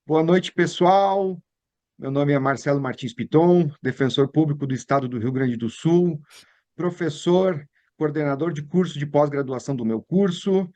Boa noite, pessoal. Meu nome é Marcelo Martins Piton, defensor público do Estado do Rio Grande do Sul, professor, coordenador de curso de pós-graduação do meu curso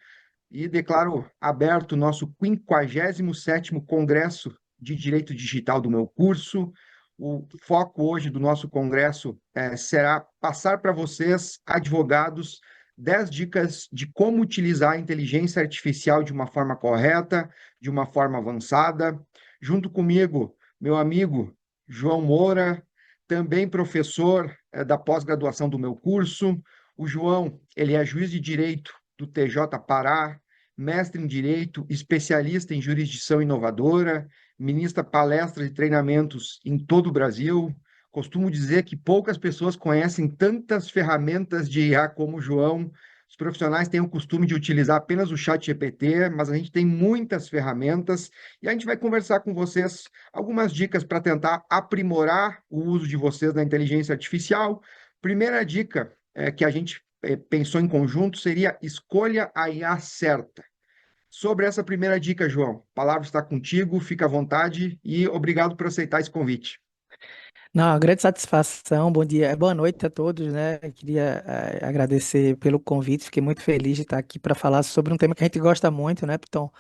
e declaro aberto o nosso 57º Congresso de Direito Digital do meu curso. O foco hoje do nosso congresso será passar para vocês, advogados, 10 dicas de como utilizar a inteligência artificial de uma forma correta, de uma forma avançada. Junto comigo, meu amigo João Moura, também professor da pós-graduação do meu curso. O João, ele é juiz de direito do TJ Pará, mestre em Direito, especialista em jurisdição inovadora, ministra palestras e treinamentos em todo o Brasil. Costumo dizer que poucas pessoas conhecem tantas ferramentas de IA como o João. Os profissionais têm o costume de utilizar apenas o chat GPT, mas a gente tem muitas ferramentas e a gente vai conversar com vocês algumas dicas para tentar aprimorar o uso de vocês na inteligência artificial. Primeira dica que a gente pensou em conjunto seria escolha a IA certa. Sobre essa primeira dica, João, a palavra está contigo, fica à vontade e obrigado por aceitar esse convite. Não, grande satisfação, bom dia, boa noite a todos, né? Eu queria agradecer pelo convite, fiquei muito feliz de estar aqui para falar sobre um tema que a gente gosta muito, né, Piton?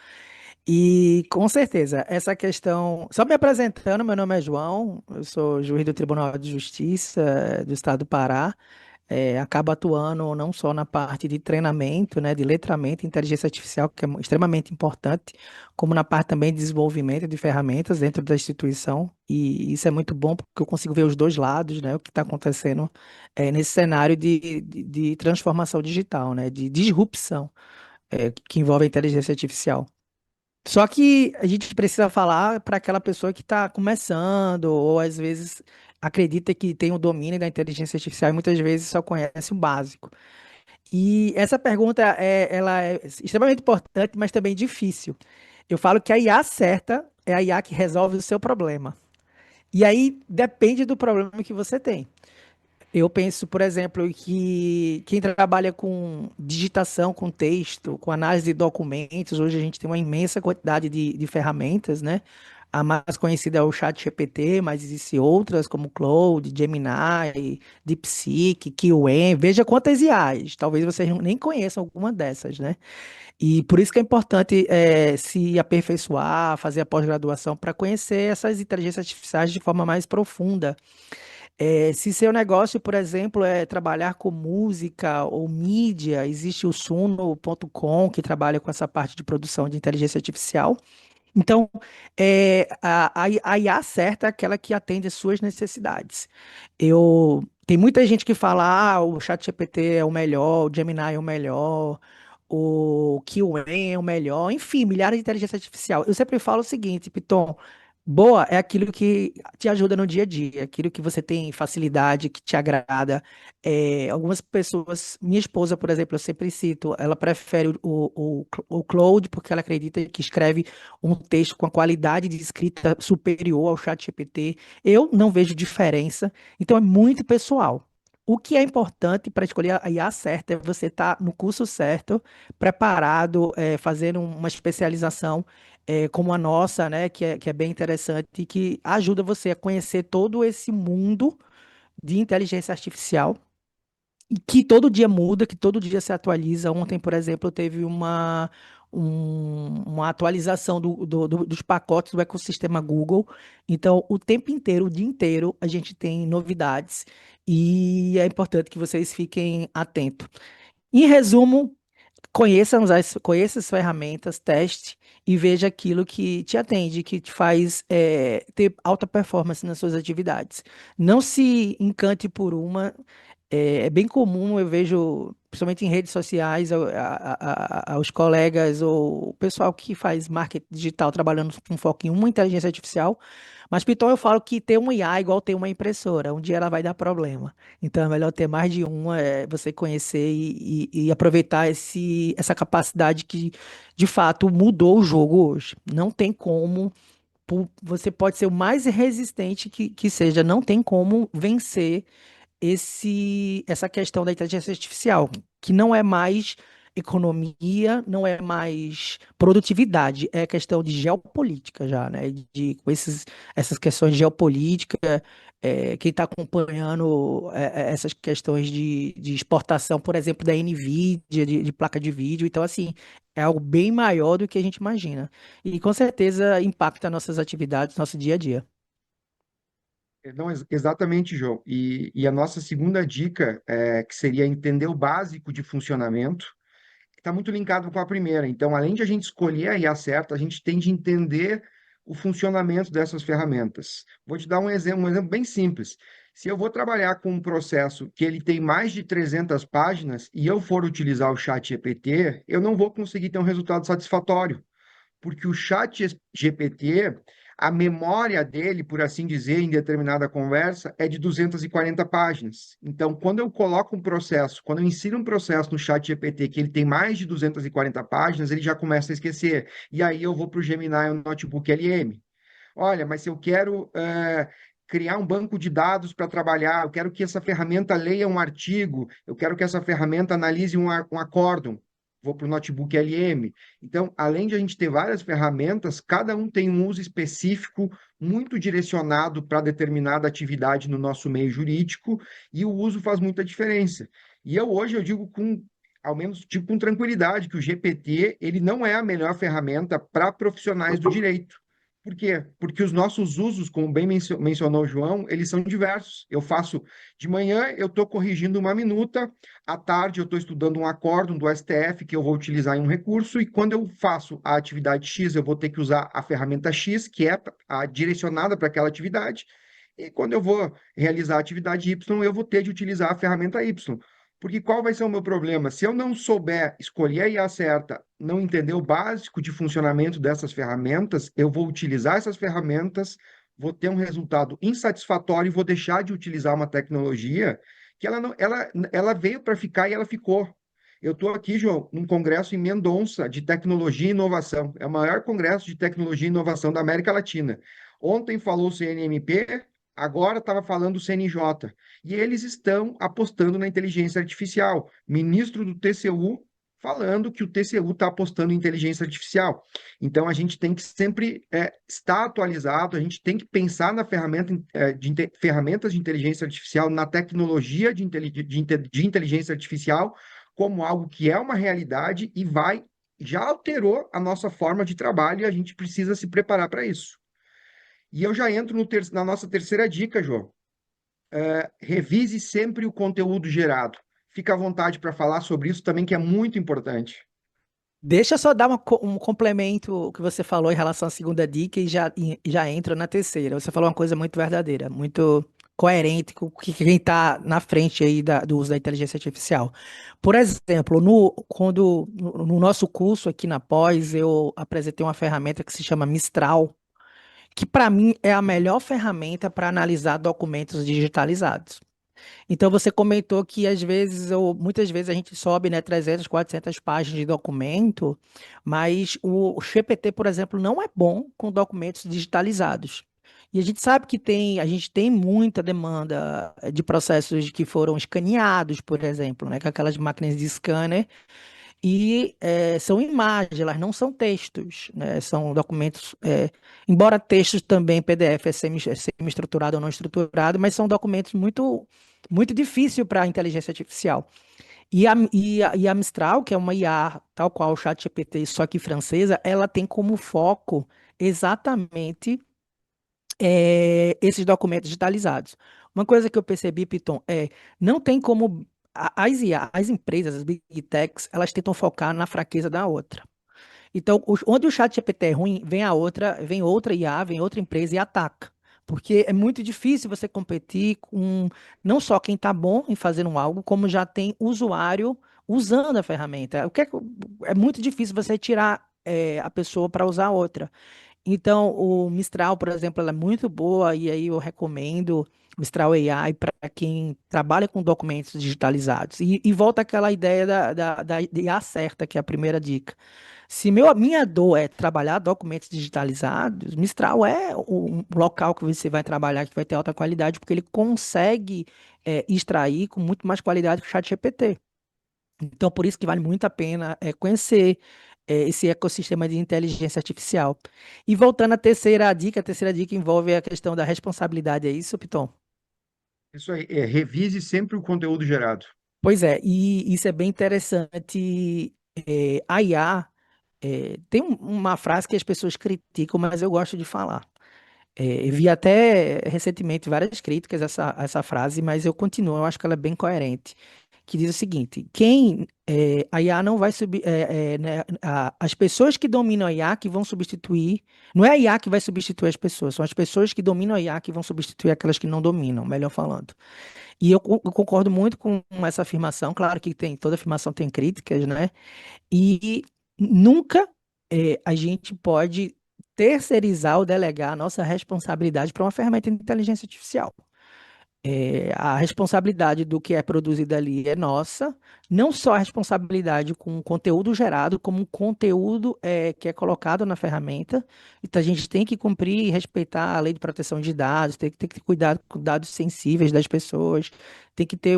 E com certeza, essa questão. Só me apresentando, meu nome é João, eu sou juiz do Tribunal de Justiça do Estado do Pará. Acaba atuando não só na parte de treinamento, né, de letramento e inteligência artificial, que é extremamente importante, como na parte também de desenvolvimento de ferramentas dentro da instituição. E isso é muito bom porque eu consigo ver os dois lados, né, o que está acontecendo nesse cenário de transformação digital, né, de disrupção, que envolve a inteligência artificial. Só que a gente precisa falar para aquela pessoa que está começando, ou às vezes acredita que tem o domínio da inteligência artificial e muitas vezes só conhece o básico. E essa pergunta ela é extremamente importante, mas também difícil. Eu falo que a IA certa é a IA que resolve o seu problema. E aí depende do problema que você tem. Eu penso, por exemplo, que quem trabalha com digitação, com texto, com análise de documentos, hoje a gente tem uma imensa quantidade de ferramentas, né? A mais conhecida é o ChatGPT, mas existem outras como Claude, Gemini, DeepSeek, Kiwen. Veja quantas IAs. Talvez vocês nem conheçam alguma dessas, né? E por isso que é importante se aperfeiçoar, fazer a pós-graduação para conhecer essas inteligências artificiais de forma mais profunda. Se seu negócio, por exemplo, é trabalhar com música ou mídia, existe o Suno.com, que trabalha com essa parte de produção de inteligência artificial. Então, a IA certa é aquela que atende às suas necessidades. Tem muita gente que fala, o ChatGPT é o melhor, o Gemini é o melhor, o Kiwen é o melhor, enfim, milhares de inteligência artificial. Eu sempre falo o seguinte, Piton, boa é aquilo que te ajuda no dia a dia, aquilo que você tem facilidade, que te agrada. Algumas pessoas, minha esposa, por exemplo, eu sempre cito, ela prefere o Claude porque ela acredita que escreve um texto com a qualidade de escrita superior ao ChatGPT. Eu não vejo diferença, então é muito pessoal. O que é importante para escolher a IA certa é você estar no curso certo, preparado, fazendo uma especialização como a nossa, né, que é bem interessante e que ajuda você a conhecer todo esse mundo de inteligência artificial e que todo dia muda, que todo dia se atualiza. Ontem, por exemplo, teve uma atualização dos pacotes do ecossistema Google. Então, o tempo inteiro, o dia inteiro, a gente tem novidades e é importante que vocês fiquem atentos. Em resumo, conheça as ferramentas, teste e veja aquilo que te atende, que te faz ter alta performance nas suas atividades. Não se encante por uma. É bem comum, eu vejo, principalmente em redes sociais, aos colegas ou o pessoal que faz marketing digital trabalhando com foco em uma inteligência artificial. Mas, Python, eu falo que ter um IA é igual ter uma impressora. Um dia ela vai dar problema. Então, é melhor ter mais de uma, você conhecer e aproveitar essa capacidade que, de fato, mudou o jogo hoje. Não tem como. Você pode ser o mais resistente que seja, não tem como vencer essa questão da inteligência artificial, que não é mais economia, não é mais produtividade, é questão de geopolítica já, né? Com essas questões geopolíticas, quem está acompanhando essas questões de exportação, por exemplo, da NVIDIA, de placa de vídeo, então, assim, é algo bem maior do que a gente imagina. E com certeza impacta nossas atividades, nosso dia a dia. Não, exatamente, João. E a nossa segunda dica, que seria entender o básico de funcionamento, está muito linkado com a primeira. Então, além de a gente escolher a IA certa, a gente tem de entender o funcionamento dessas ferramentas. Vou te dar um exemplo bem simples. Se eu vou trabalhar com um processo que ele tem mais de 300 páginas e eu for utilizar o chat GPT, eu não vou conseguir ter um resultado satisfatório, porque o chat GPT, a memória dele, por assim dizer, em determinada conversa, é de 240 páginas. Então, quando eu coloco um processo, quando eu insiro um processo no chat GPT que ele tem mais de 240 páginas, ele já começa a esquecer. E aí eu vou para o Gemini, o Notebook LM. Olha, mas se eu quero criar um banco de dados para trabalhar, eu quero que essa ferramenta leia um artigo, eu quero que essa ferramenta analise um acórdão, vou para o notebook LM. Então, além de a gente ter várias ferramentas, cada um tem um uso específico, muito direcionado para determinada atividade no nosso meio jurídico, e o uso faz muita diferença. E hoje eu digo ao menos digo com tranquilidade, que o GPT ele não é a melhor ferramenta para profissionais do direito. Por quê? Porque os nossos usos, como bem mencionou o João, eles são diversos. Eu faço de manhã, eu estou corrigindo uma minuta, à tarde eu estou estudando um acórdão do STF que eu vou utilizar em um recurso, e quando eu faço a atividade X, eu vou ter que usar a ferramenta X, que é direcionada para aquela atividade, e quando eu vou realizar a atividade Y, eu vou ter de utilizar a ferramenta Y. Porque qual vai ser o meu problema? Se eu não souber escolher a IA certa, não entender o básico de funcionamento dessas ferramentas, eu vou utilizar essas ferramentas, vou ter um resultado insatisfatório e vou deixar de utilizar uma tecnologia que ela, não, ela veio para ficar e ela ficou. Eu estou aqui, João, num congresso em Mendonça de tecnologia e inovação. É o maior congresso de tecnologia e inovação da América Latina. Ontem falou o CNMP, agora estava falando o CNJ. E eles estão apostando na inteligência artificial. Ministro do TCU falando que o TCU está apostando em inteligência artificial. Então, a gente tem que sempre estar atualizado, a gente tem que pensar na ferramentas de inteligência artificial, na tecnologia de inteligência artificial, como algo que é uma realidade e já alterou a nossa forma de trabalho e a gente precisa se preparar para isso. E eu já entro na nossa terceira dica, João. Revise sempre o conteúdo gerado. Fica à vontade para falar sobre isso também, que é muito importante. Deixa eu só dar um complemento que você falou em relação à segunda dica e já entro na terceira. Você falou uma coisa muito verdadeira, muito coerente com o que quem está na frente aí do uso da inteligência artificial. Por exemplo, no nosso curso aqui na Pós, eu apresentei uma ferramenta que se chama Mistral, que para mim é a melhor ferramenta para analisar documentos digitalizados. Então você comentou que às vezes, ou muitas vezes a gente sobe, né, 300, 400 páginas de documento, mas o GPT, por exemplo, não é bom com documentos digitalizados. E a gente sabe que a gente tem muita demanda de processos que foram escaneados, por exemplo, né, com aquelas máquinas de scanner, e são imagens, elas não são textos, né, são documentos, embora textos também, PDF é semi-estruturado ou não estruturado, mas são documentos muito difícil para a inteligência artificial. E a Mistral, que é uma IA tal qual o ChatGPT, só que francesa, ela tem como foco exatamente esses documentos digitalizados. Uma coisa que eu percebi, Piton, não tem como as IA, as empresas, as Big Techs, elas tentam focar na fraqueza da outra. Então, onde o chat GPT é ruim, vem outra IA, vem outra empresa e ataca. Porque é muito difícil você competir com não só quem está bom em fazer algo, como já tem usuário usando a ferramenta. É muito difícil você tirar a pessoa para usar outra. Então, o Mistral, por exemplo, ela é muito boa e aí eu recomendo. Mistral AI para quem trabalha com documentos digitalizados. E volta aquela ideia da IA certa, que é a primeira dica. Se minha dor é trabalhar documentos digitalizados, Mistral é o local que você vai trabalhar, que vai ter alta qualidade, porque ele consegue extrair com muito mais qualidade que o ChatGPT. Então, por isso que vale muito a pena conhecer esse ecossistema de inteligência artificial. E voltando à a terceira dica envolve a questão da responsabilidade, é isso, Piton? Isso aí, revise sempre o conteúdo gerado. Pois é, e isso é bem interessante. A IA tem uma frase que as pessoas criticam, mas eu gosto de falar. Eu vi até recentemente várias críticas a essa frase, mas eu continuo, eu acho que ela é bem coerente, que diz o seguinte: a IA não vai subir, né, as pessoas que dominam a IA que vão substituir, não é a IA que vai substituir as pessoas, são as pessoas que dominam a IA que vão substituir aquelas que não dominam, melhor falando. E eu concordo muito com essa afirmação, claro que toda afirmação tem críticas, né? E nunca a gente pode terceirizar ou delegar a nossa responsabilidade para uma ferramenta de inteligência artificial. A responsabilidade do que é produzido ali é nossa, não só a responsabilidade com o conteúdo gerado, como o conteúdo que é colocado na ferramenta. Então a gente tem que cumprir e respeitar a lei de proteção de dados, tem que ter cuidado com dados sensíveis das pessoas, tem que ter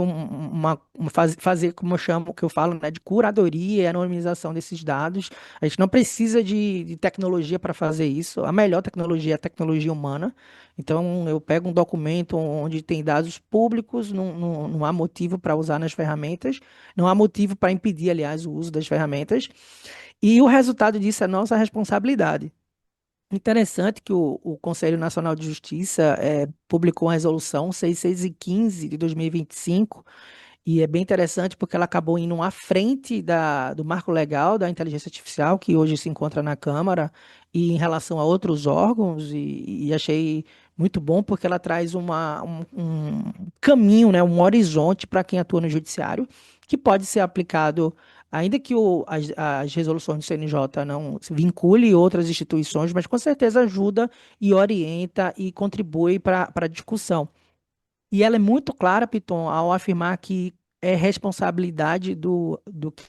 fazer, como eu chamo, que eu falo, né, de curadoria e anonimização desses dados. A gente não precisa de tecnologia para fazer isso. A melhor tecnologia é a tecnologia humana. Então, eu pego um documento onde tem dados públicos, não há motivo para usar nas ferramentas, não há motivo para impedir, aliás, o uso das ferramentas, e o resultado disso é nossa responsabilidade. Interessante que o Conselho Nacional de Justiça publicou uma resolução 6615 de 2025, e é bem interessante porque ela acabou indo à frente do marco legal da inteligência artificial, que hoje se encontra na Câmara, e em relação a outros órgãos, e achei muito bom porque ela traz um caminho, né, um horizonte para quem atua no judiciário, que pode ser aplicado, ainda que as resoluções do CNJ não se vincule outras instituições, mas com certeza ajuda e orienta e contribui para a discussão. E ela é muito clara, Piton, ao afirmar que é responsabilidade do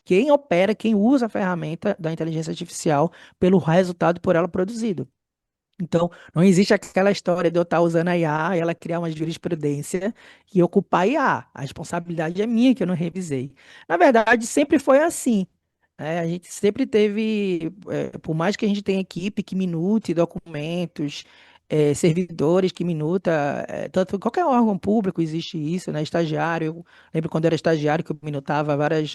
quem opera, quem usa a ferramenta da inteligência artificial pelo resultado por ela produzido. Então, não existe aquela história de eu estar usando a IA e ela criar uma jurisprudência e ocupar a IA. A responsabilidade é minha, que eu não revisei. Na verdade, sempre foi assim. A gente sempre teve, por mais que a gente tenha equipe que minute documentos, servidores que minuta, tanto qualquer órgão público existe isso, né? Estagiário, eu lembro quando era estagiário que eu minutava vários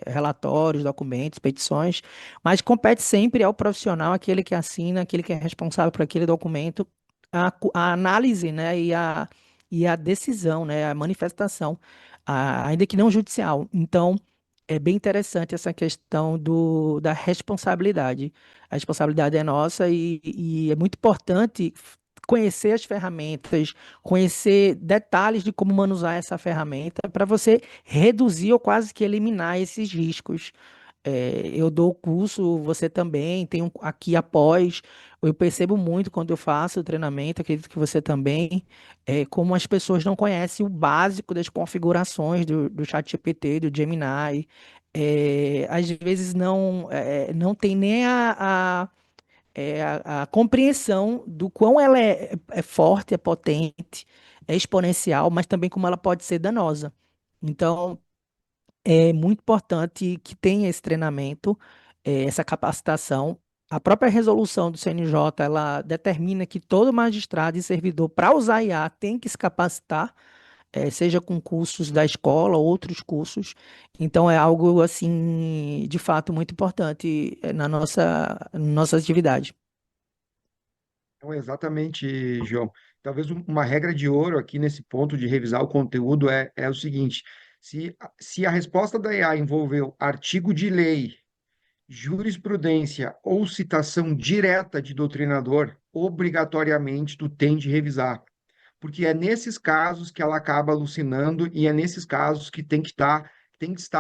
relatórios, documentos, petições, mas compete sempre ao profissional, aquele que assina, aquele que é responsável por aquele documento, a análise, né? E a decisão, né? A manifestação, ainda que não judicial. Então, é bem interessante essa questão da responsabilidade. A responsabilidade é nossa e é muito importante conhecer as ferramentas, conhecer detalhes de como manusear essa ferramenta para você reduzir ou quase que eliminar esses riscos. Eu dou o curso, você também, tem aqui após. Eu percebo muito quando eu faço o treinamento, acredito que você também, como as pessoas não conhecem o básico das configurações do ChatGPT, do Gemini. Às vezes não tem nem a compreensão do quão ela é forte, é potente, é exponencial, mas também como ela pode ser danosa. Então, é muito importante que tenha esse treinamento, essa capacitação. A própria resolução do CNJ, ela determina que todo magistrado e servidor, para usar IA, tem que se capacitar, seja com cursos da escola, outros cursos. Então, é algo, assim, de fato, muito importante, na nossa atividade. Então, exatamente, João. Talvez uma regra de ouro aqui nesse ponto de revisar o conteúdo é o seguinte: se a resposta da IA envolveu artigo de lei, jurisprudência ou citação direta de doutrinador, obrigatoriamente tu tem de revisar, porque é nesses casos que ela acaba alucinando e é nesses casos que tem que estar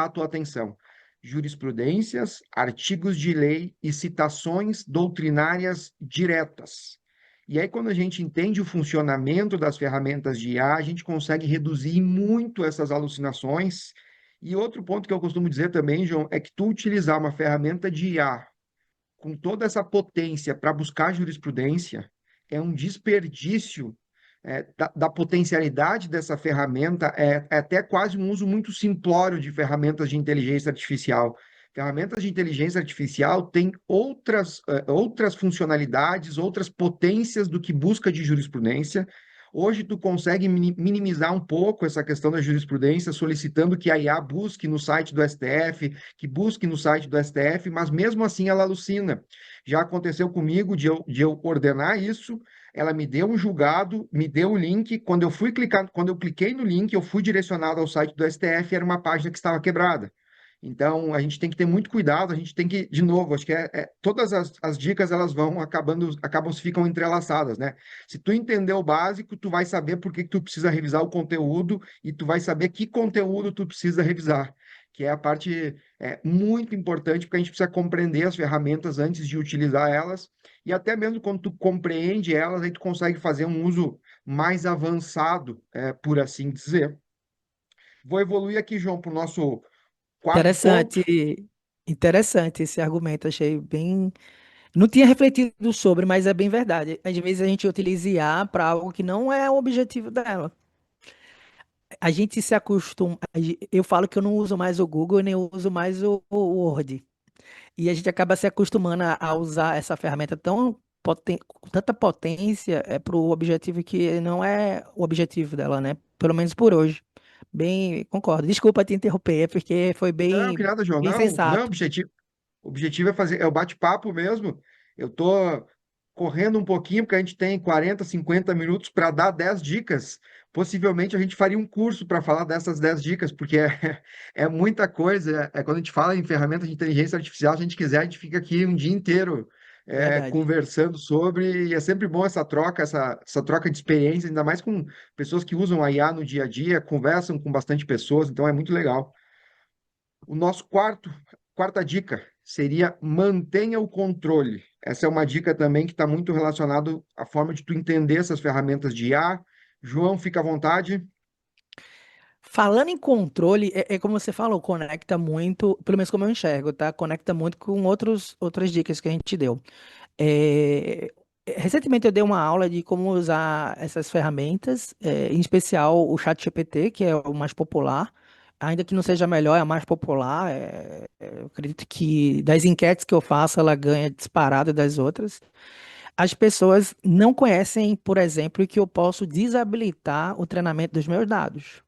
a tua atenção. Jurisprudências, artigos de lei e citações doutrinárias diretas. E aí, quando a gente entende o funcionamento das ferramentas de IA, a gente consegue reduzir muito essas alucinações. E outro ponto que eu costumo dizer também, João, é que tu utilizar uma ferramenta de IA com toda essa potência para buscar jurisprudência é um desperdício da potencialidade dessa ferramenta, é até quase um uso muito simplório de ferramentas de inteligência artificial. Ferramentas de inteligência artificial têm outras funcionalidades, outras potências do que busca de jurisprudência. Hoje, tu consegue minimizar um pouco essa questão da jurisprudência, solicitando que a IA busque no site do STF, que busque no site do STF, mas mesmo assim ela alucina. Já aconteceu comigo de eu ordenar isso, ela me deu um julgado, me deu o link. Quando eu cliquei no link, eu fui direcionado ao site do STF, era uma página que estava quebrada. Então, a gente tem que ter muito cuidado, a gente tem que, de novo, acho que todas as dicas elas vão acabam se ficam entrelaçadas, né? Se tu entender o básico, tu vai saber por que que tu precisa revisar o conteúdo e tu vai saber que conteúdo tu precisa revisar, que é a parte muito importante, porque a gente precisa compreender as ferramentas antes de utilizar elas, e até mesmo quando tu compreende elas, aí tu consegue fazer um uso mais avançado, por assim dizer. Vou evoluir aqui, João, para o nosso quarto ponto. Interessante, interessante esse argumento, achei bem. Não tinha refletido sobre, mas é bem verdade. Às vezes a gente utiliza IA para algo que não é o objetivo dela. A gente se acostuma. Eu falo que eu não uso mais o Google, nem uso mais o Word. E a gente acaba se acostumando a usar essa ferramenta com tanta potência para o objetivo que não é o objetivo dela, né? Pelo menos por hoje. Bem, concordo. Desculpa te interromper, é porque foi Não, que nada, João. bem Não, não, sensato. o objetivo é o bate-papo mesmo. Eu tô correndo um pouquinho, porque a gente tem 40, 50 minutos para dar 10 dicas. Possivelmente a gente faria um curso para falar dessas 10 dicas, porque é muita coisa. Quando a gente fala em ferramentas de inteligência artificial, se a gente quiser, a gente fica aqui um dia inteiro Verdade. conversando sobre, e é sempre bom essa troca de experiência, ainda mais com pessoas que usam a IA no dia a dia, conversam com bastante pessoas, então é muito legal. O nosso quarta dica seria mantenha o controle. Essa é uma dica também que está muito relacionado à forma de tu entender essas ferramentas de IA. João, fica à vontade. Falando em controle, é como você falou, conecta muito, pelo menos como eu enxergo, tá? Conecta muito com outras dicas que a gente deu. É, recentemente eu dei uma aula de como usar essas ferramentas, em especial o ChatGPT, que é o mais popular. Ainda que não seja melhor, é a mais popular. Eu acredito que das enquetes que eu faço, ela ganha disparado das outras. As pessoas não conhecem, por exemplo, que eu posso desabilitar o treinamento dos meus dados.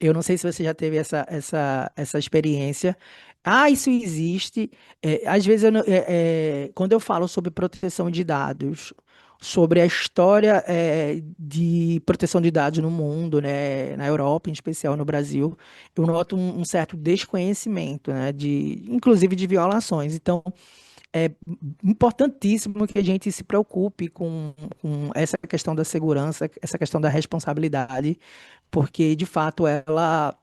Eu não sei se você já teve essa experiência. Ah, isso existe. Às vezes, quando eu falo sobre proteção de dados, sobre a história, de proteção de dados no mundo, né, na Europa, em especial no Brasil, eu noto um certo desconhecimento, né, inclusive de violações. Então, é importantíssimo que a gente se preocupe com essa questão da segurança, essa questão da responsabilidade, porque de fato ela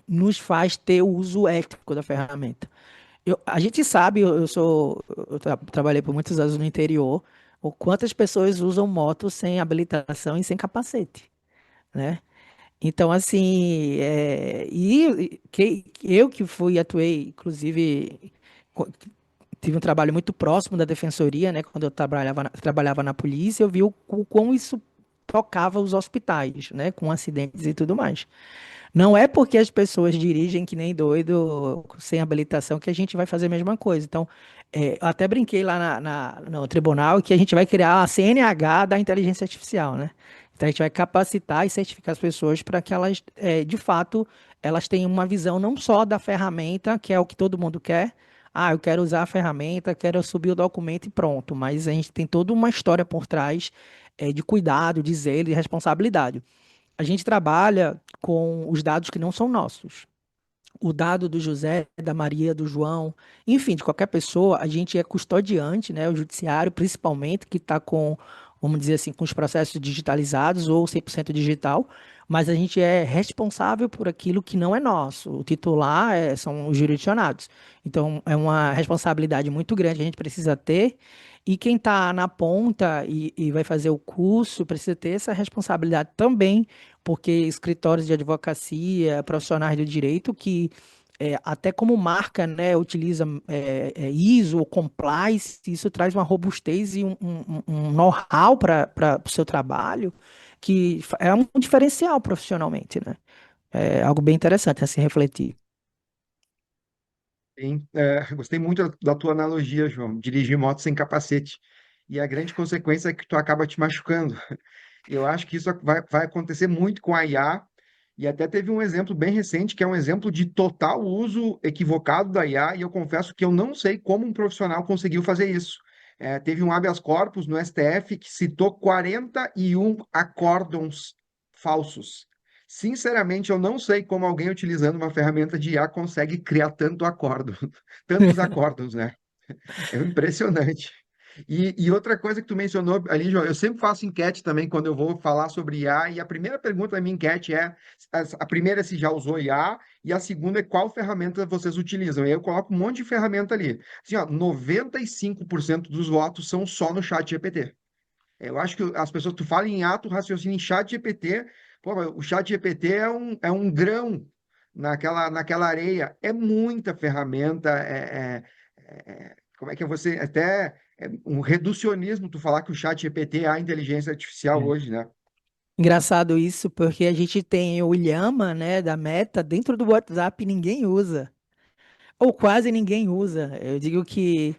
nos faz ter o uso ético da ferramenta. A gente sabe, trabalhei por muitos anos no interior, o quantas pessoas usam moto sem habilitação e sem capacete, né? Então, assim, eu que atuei, inclusive, tive um trabalho muito próximo da defensoria, né? Quando eu trabalhava na polícia, eu vi o quão isso tocava os hospitais, né? Com acidentes e tudo mais. Não é porque as pessoas dirigem que nem doido, sem habilitação, que a gente vai fazer a mesma coisa. Então, eu até brinquei lá no tribunal que a gente vai criar a CNH da inteligência artificial, né? Então, a gente vai capacitar e certificar as pessoas para que elas, de fato, elas tenham uma visão não só da ferramenta, que é o que todo mundo quer. Ah, eu quero usar a ferramenta, quero subir o documento e pronto. Mas a gente tem toda uma história por trás, de cuidado, de zelo, de responsabilidade. A gente trabalha com os dados que não são nossos. O dado do José, da Maria, do João, enfim, de qualquer pessoa, a gente é custodiante, né? O judiciário, principalmente, que está com, vamos dizer assim, com os processos digitalizados ou 100% digital. mas a gente é responsável por aquilo que não é nosso. O titular são os jurisdicionados. Então, é uma responsabilidade muito grande que a gente precisa ter, e quem está na ponta e vai fazer o curso precisa ter essa responsabilidade também, porque escritórios de advocacia, profissionais do direito que até como marca, né, utiliza ISO ou compliance, isso traz uma robustez e um know-how para o seu trabalho que é um diferencial profissionalmente, né? É algo bem interessante a se refletir. Sim, gostei muito da tua analogia, João. Dirigir moto sem capacete. E a grande consequência é que tu acaba te machucando. Eu acho que isso vai acontecer muito com a IA, e até teve um exemplo bem recente, que é um exemplo de total uso equivocado da IA, e eu confesso que eu não sei como um profissional conseguiu fazer isso. Teve um habeas corpus no STF que citou 41 acórdons falsos. Sinceramente, eu não sei como alguém utilizando uma ferramenta de IA consegue criar tanto acórdão, tantos acórdons, né? É impressionante. E outra coisa que tu mencionou ali, João, eu sempre faço enquete também quando eu vou falar sobre IA, e a primeira pergunta da minha enquete é, a primeira é se já usou IA, e a segunda é qual ferramenta vocês utilizam. E aí eu coloco um monte de ferramenta ali. Assim, ó, 95% dos votos são só no chat GPT. Eu acho que as pessoas, tu fala em ato, raciocínio em chat GPT, pô, mas o chat GPT é um grão naquela areia. É muita ferramenta, como é que você, até um reducionismo tu falar que o chat GPT é a inteligência artificial É. hoje, né? Engraçado isso, porque a gente tem o Llama, né, da Meta, dentro do WhatsApp e ninguém usa, ou quase ninguém usa. Eu digo que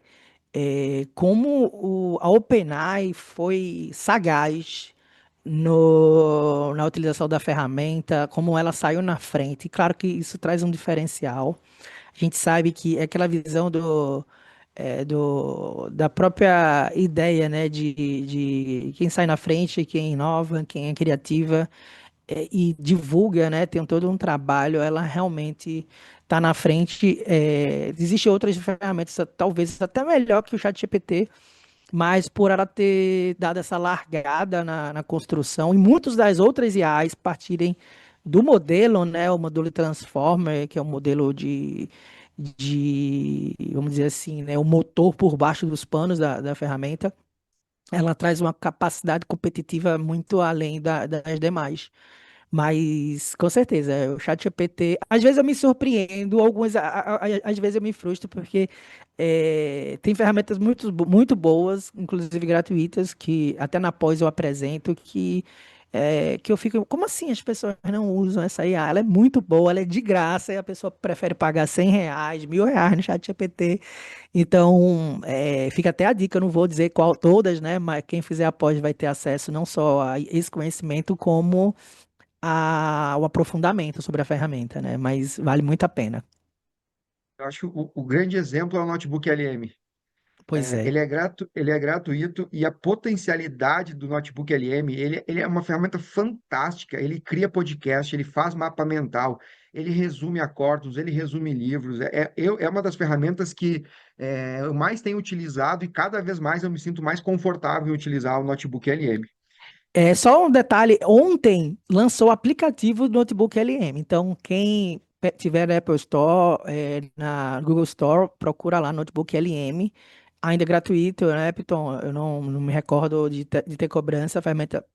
como a OpenAI foi sagaz na utilização da ferramenta, como ela saiu na frente. E claro que isso traz um diferencial. A gente sabe que é aquela visão da própria ideia, né, de quem sai na frente, quem inova, quem é criativa e divulga, né, tem todo um trabalho, ela realmente está na frente. Existem outras ferramentas, talvez até melhor que o ChatGPT, mas por ela ter dado essa largada na construção, e muitas das outras IAs partirem do modelo, né, o modelo Transformer, que é o modelo vamos dizer assim, né, o motor por baixo dos panos da ferramenta, ela traz uma capacidade competitiva muito além das demais. Mas, com certeza, o ChatGPT, às vezes eu me surpreendo, às vezes eu me frustro, porque tem ferramentas muito boas, inclusive gratuitas, que até na pós eu apresento, que eu fico, como assim as pessoas não usam essa IA? Ela é muito boa, ela é de graça, e a pessoa prefere pagar R$ 100, R$ 1.000 no ChatGPT. Então, fica até a dica, eu não vou dizer qual todas, né? Mas quem fizer a pós vai ter acesso não só a esse conhecimento, como o aprofundamento sobre a ferramenta, né? Mas vale muito a pena. Eu acho que o grande exemplo é o notebook LM. Pois é. Ele é gratuito, e a potencialidade do notebook LM, ele é uma ferramenta fantástica. Ele cria podcast, ele faz mapa mental, ele resume acordos, ele resume livros. É uma das ferramentas que eu mais tenho utilizado, e cada vez mais eu me sinto mais confortável em utilizar o notebook LM. Só um detalhe, ontem lançou o aplicativo do notebook LM. Então, quem tiver na Apple Store, na Google Store, procura lá notebook LM. Ainda é gratuito, né, Piton? Eu não me recordo de ter cobrança. A ferramenta.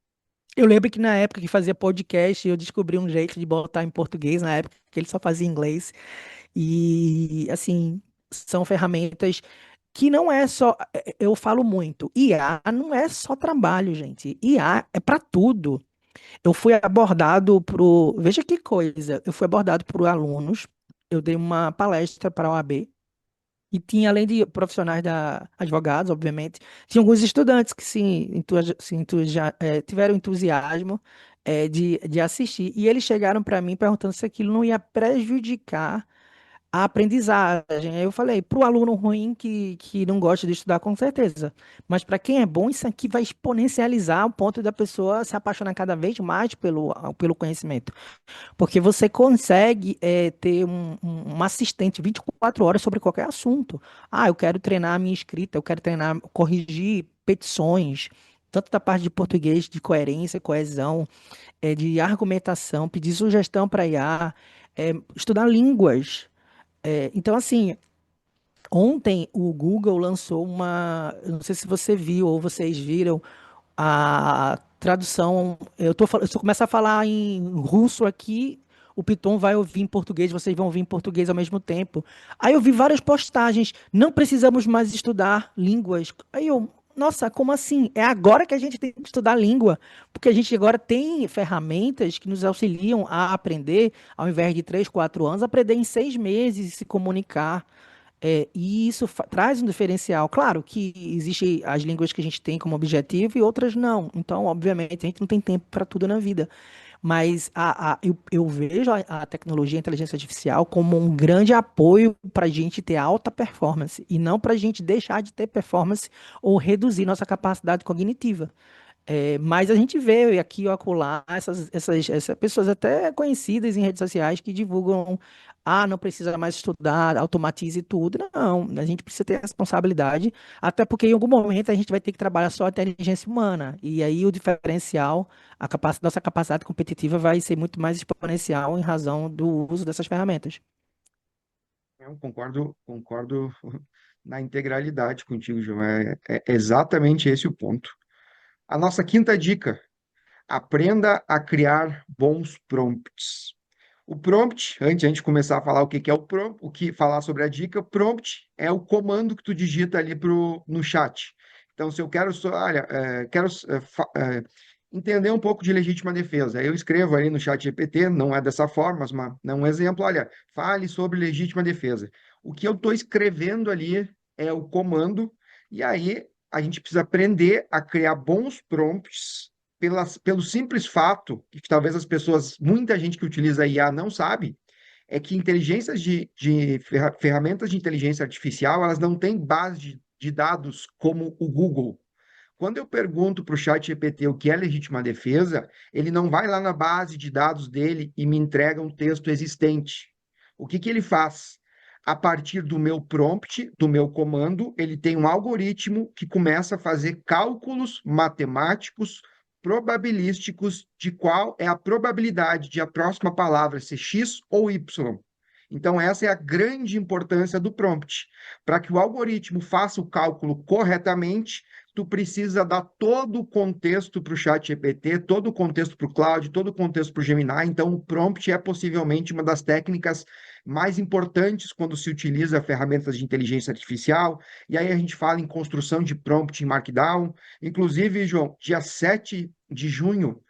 Eu lembro que na época que fazia podcast, eu descobri um jeito de botar em português, na época que ele só fazia em inglês. E, assim, são ferramentas que não é só. Eu falo muito, IA não é só trabalho, gente. IA é para tudo. Eu fui abordado por. Veja que coisa. Eu fui abordado por alunos. Eu dei uma palestra para a OAB. E tinha, além de profissionais advogados, obviamente, tinha alguns estudantes que tiveram entusiasmo de assistir. E eles chegaram para mim perguntando se aquilo não ia prejudicar a aprendizagem. Aí eu falei, para o aluno ruim que não gosta de estudar, com certeza. Mas para quem é bom, isso aqui vai exponencializar o ponto da pessoa se apaixonar cada vez mais pelo conhecimento. Porque você consegue ter um assistente 24 horas sobre qualquer assunto. Ah, eu quero treinar a minha escrita, eu quero treinar, corrigir petições, tanto da parte de português, de coerência, coesão. de argumentação, pedir sugestão para IA, estudar línguas. Então, assim, ontem o Google lançou eu não sei se você viu ou vocês viram, a tradução. Se eu começar a falar em russo aqui, o Python vai ouvir em português, vocês vão ouvir em português ao mesmo tempo. Aí eu vi várias postagens, não precisamos mais estudar línguas. Aí eu, nossa, como assim? É agora que a gente tem que estudar língua, porque a gente agora tem ferramentas que nos auxiliam a aprender, ao invés de 3, 4 anos, aprender em 6 meses e se comunicar. E isso traz um diferencial. Claro que existem as línguas que a gente tem como objetivo e outras não. Então, obviamente, a gente não tem tempo para tudo na vida. Mas eu vejo a tecnologia, a inteligência artificial, como um grande apoio para a gente ter alta performance e não para a gente deixar de ter performance ou reduzir nossa capacidade cognitiva. Mas a gente vê aqui ou acolá essas pessoas até conhecidas em redes sociais que divulgam, não precisa mais estudar, automatize tudo. Não, a gente precisa ter responsabilidade, até porque em algum momento a gente vai ter que trabalhar só a inteligência humana. E aí o diferencial, nossa capacidade competitiva vai ser muito mais exponencial em razão do uso dessas ferramentas. Eu concordo na integralidade contigo, João. É exatamente esse o ponto. A nossa quinta dica: aprenda a criar bons prompts. O prompt, antes de a gente começar a falar o que que é o prompt, o que falar sobre a dica, prompt é o comando que tu digita ali no chat. Então, se eu quero, olha, quero entender um pouco de legítima defesa, eu escrevo ali no chat GPT, não é dessa forma, mas um exemplo, olha, fale sobre legítima defesa. O que eu estou escrevendo ali é o comando, e aí a gente precisa aprender a criar bons prompts pelo simples fato, que talvez muita gente que utiliza IA não sabe, é que ferramentas de inteligência artificial, elas não têm base de dados como o Google. Quando eu pergunto para o chat GPT o que é legítima defesa, ele não vai lá na base de dados dele e me entrega um texto existente. O que que ele faz? A partir do meu prompt, do meu comando, ele tem um algoritmo que começa a fazer cálculos matemáticos probabilísticos de qual é a probabilidade de a próxima palavra ser X ou Y. Então, essa é a grande importância do prompt. Para que o algoritmo faça o cálculo corretamente, tu precisa dar todo o contexto para o chat GPT, todo o contexto para o Claude, todo o contexto para o Gemini. Então, o prompt é possivelmente uma das técnicas mais importantes quando se utiliza ferramentas de inteligência artificial. E aí a gente fala em construção de prompt em Markdown. Inclusive, João, dia 7 de junho,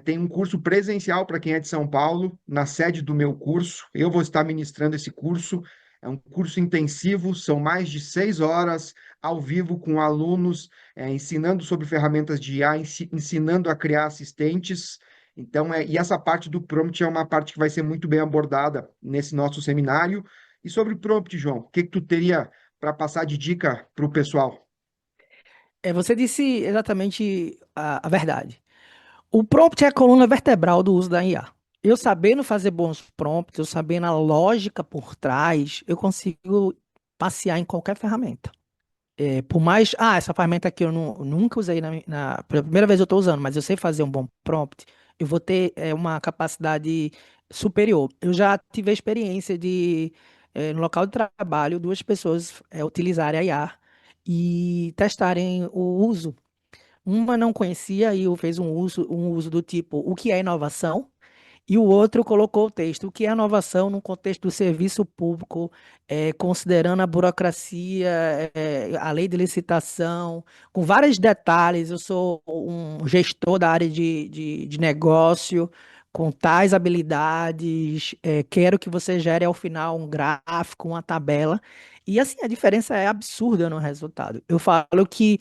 tem um curso presencial para quem é de São Paulo, na sede do meu curso. Eu vou estar ministrando esse curso. É um curso intensivo, são mais de 6 horas ao vivo com alunos, ensinando sobre ferramentas de IA, ensinando a criar assistentes. Então, e essa parte do prompt é uma parte que vai ser muito bem abordada nesse nosso seminário. E sobre o prompt, João, o que que tu teria para passar de dica para o pessoal? Você disse exatamente a verdade. O prompt é a coluna vertebral do uso da IA. Eu sabendo fazer bons prompts, eu sabendo a lógica por trás, eu consigo passear em qualquer ferramenta. Por mais, essa ferramenta aqui eu nunca usei pela primeira vez eu estou usando, mas eu sei fazer um bom prompt, eu vou ter uma capacidade superior. Eu já tive a experiência de, no local de trabalho, duas pessoas utilizarem a IA e testarem o uso. Uma não conhecia e fez um uso do tipo, o que é inovação? E o outro colocou o texto, o que é inovação no contexto do serviço público, considerando a burocracia, a lei de licitação, com vários detalhes. Eu sou um gestor da área de negócio, com tais habilidades, quero que você gere ao final um gráfico, uma tabela. E assim, a diferença é absurda no resultado. Eu falo que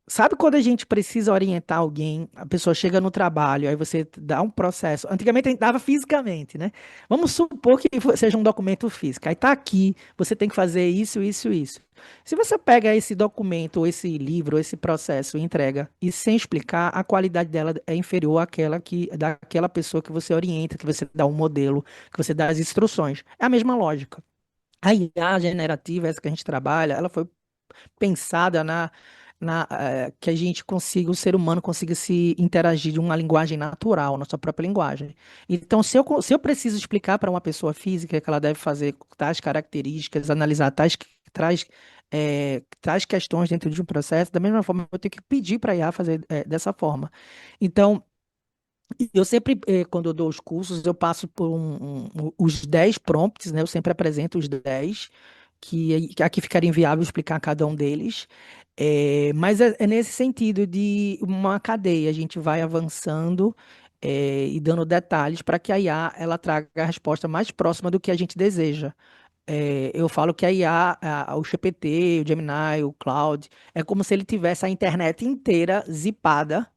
sabe quando a gente precisa orientar alguém, a pessoa chega no trabalho, aí você dá um processo. Antigamente a gente dava fisicamente, né? Vamos supor que seja um documento físico. Aí tá aqui, você tem que fazer isso, isso, isso. Se você pega esse documento, ou esse livro, ou esse processo e entrega, e sem explicar, a qualidade dela é inferior daquela pessoa que você orienta, que você dá um modelo, que você dá as instruções. É a mesma lógica. A IA generativa, essa que a gente trabalha, ela foi pensada que a gente consiga, o ser humano consiga se interagir de uma linguagem natural, nossa própria linguagem. Então, se eu preciso explicar para uma pessoa física que ela deve fazer tais características, analisar tais questões dentro de um processo, da mesma forma, eu tenho que pedir para a IA fazer dessa forma. Então, eu sempre, quando eu dou os cursos, eu passo por os 10 prompts, né? Eu sempre apresento os 10 que aqui ficaria inviável explicar cada um deles. Mas é nesse sentido de uma cadeia, a gente vai avançando, e dando detalhes para que a IA ela traga a resposta mais próxima do que a gente deseja. Eu falo que a IA, o GPT, o Gemini, o Claude, é como se ele tivesse a internet inteira zipada,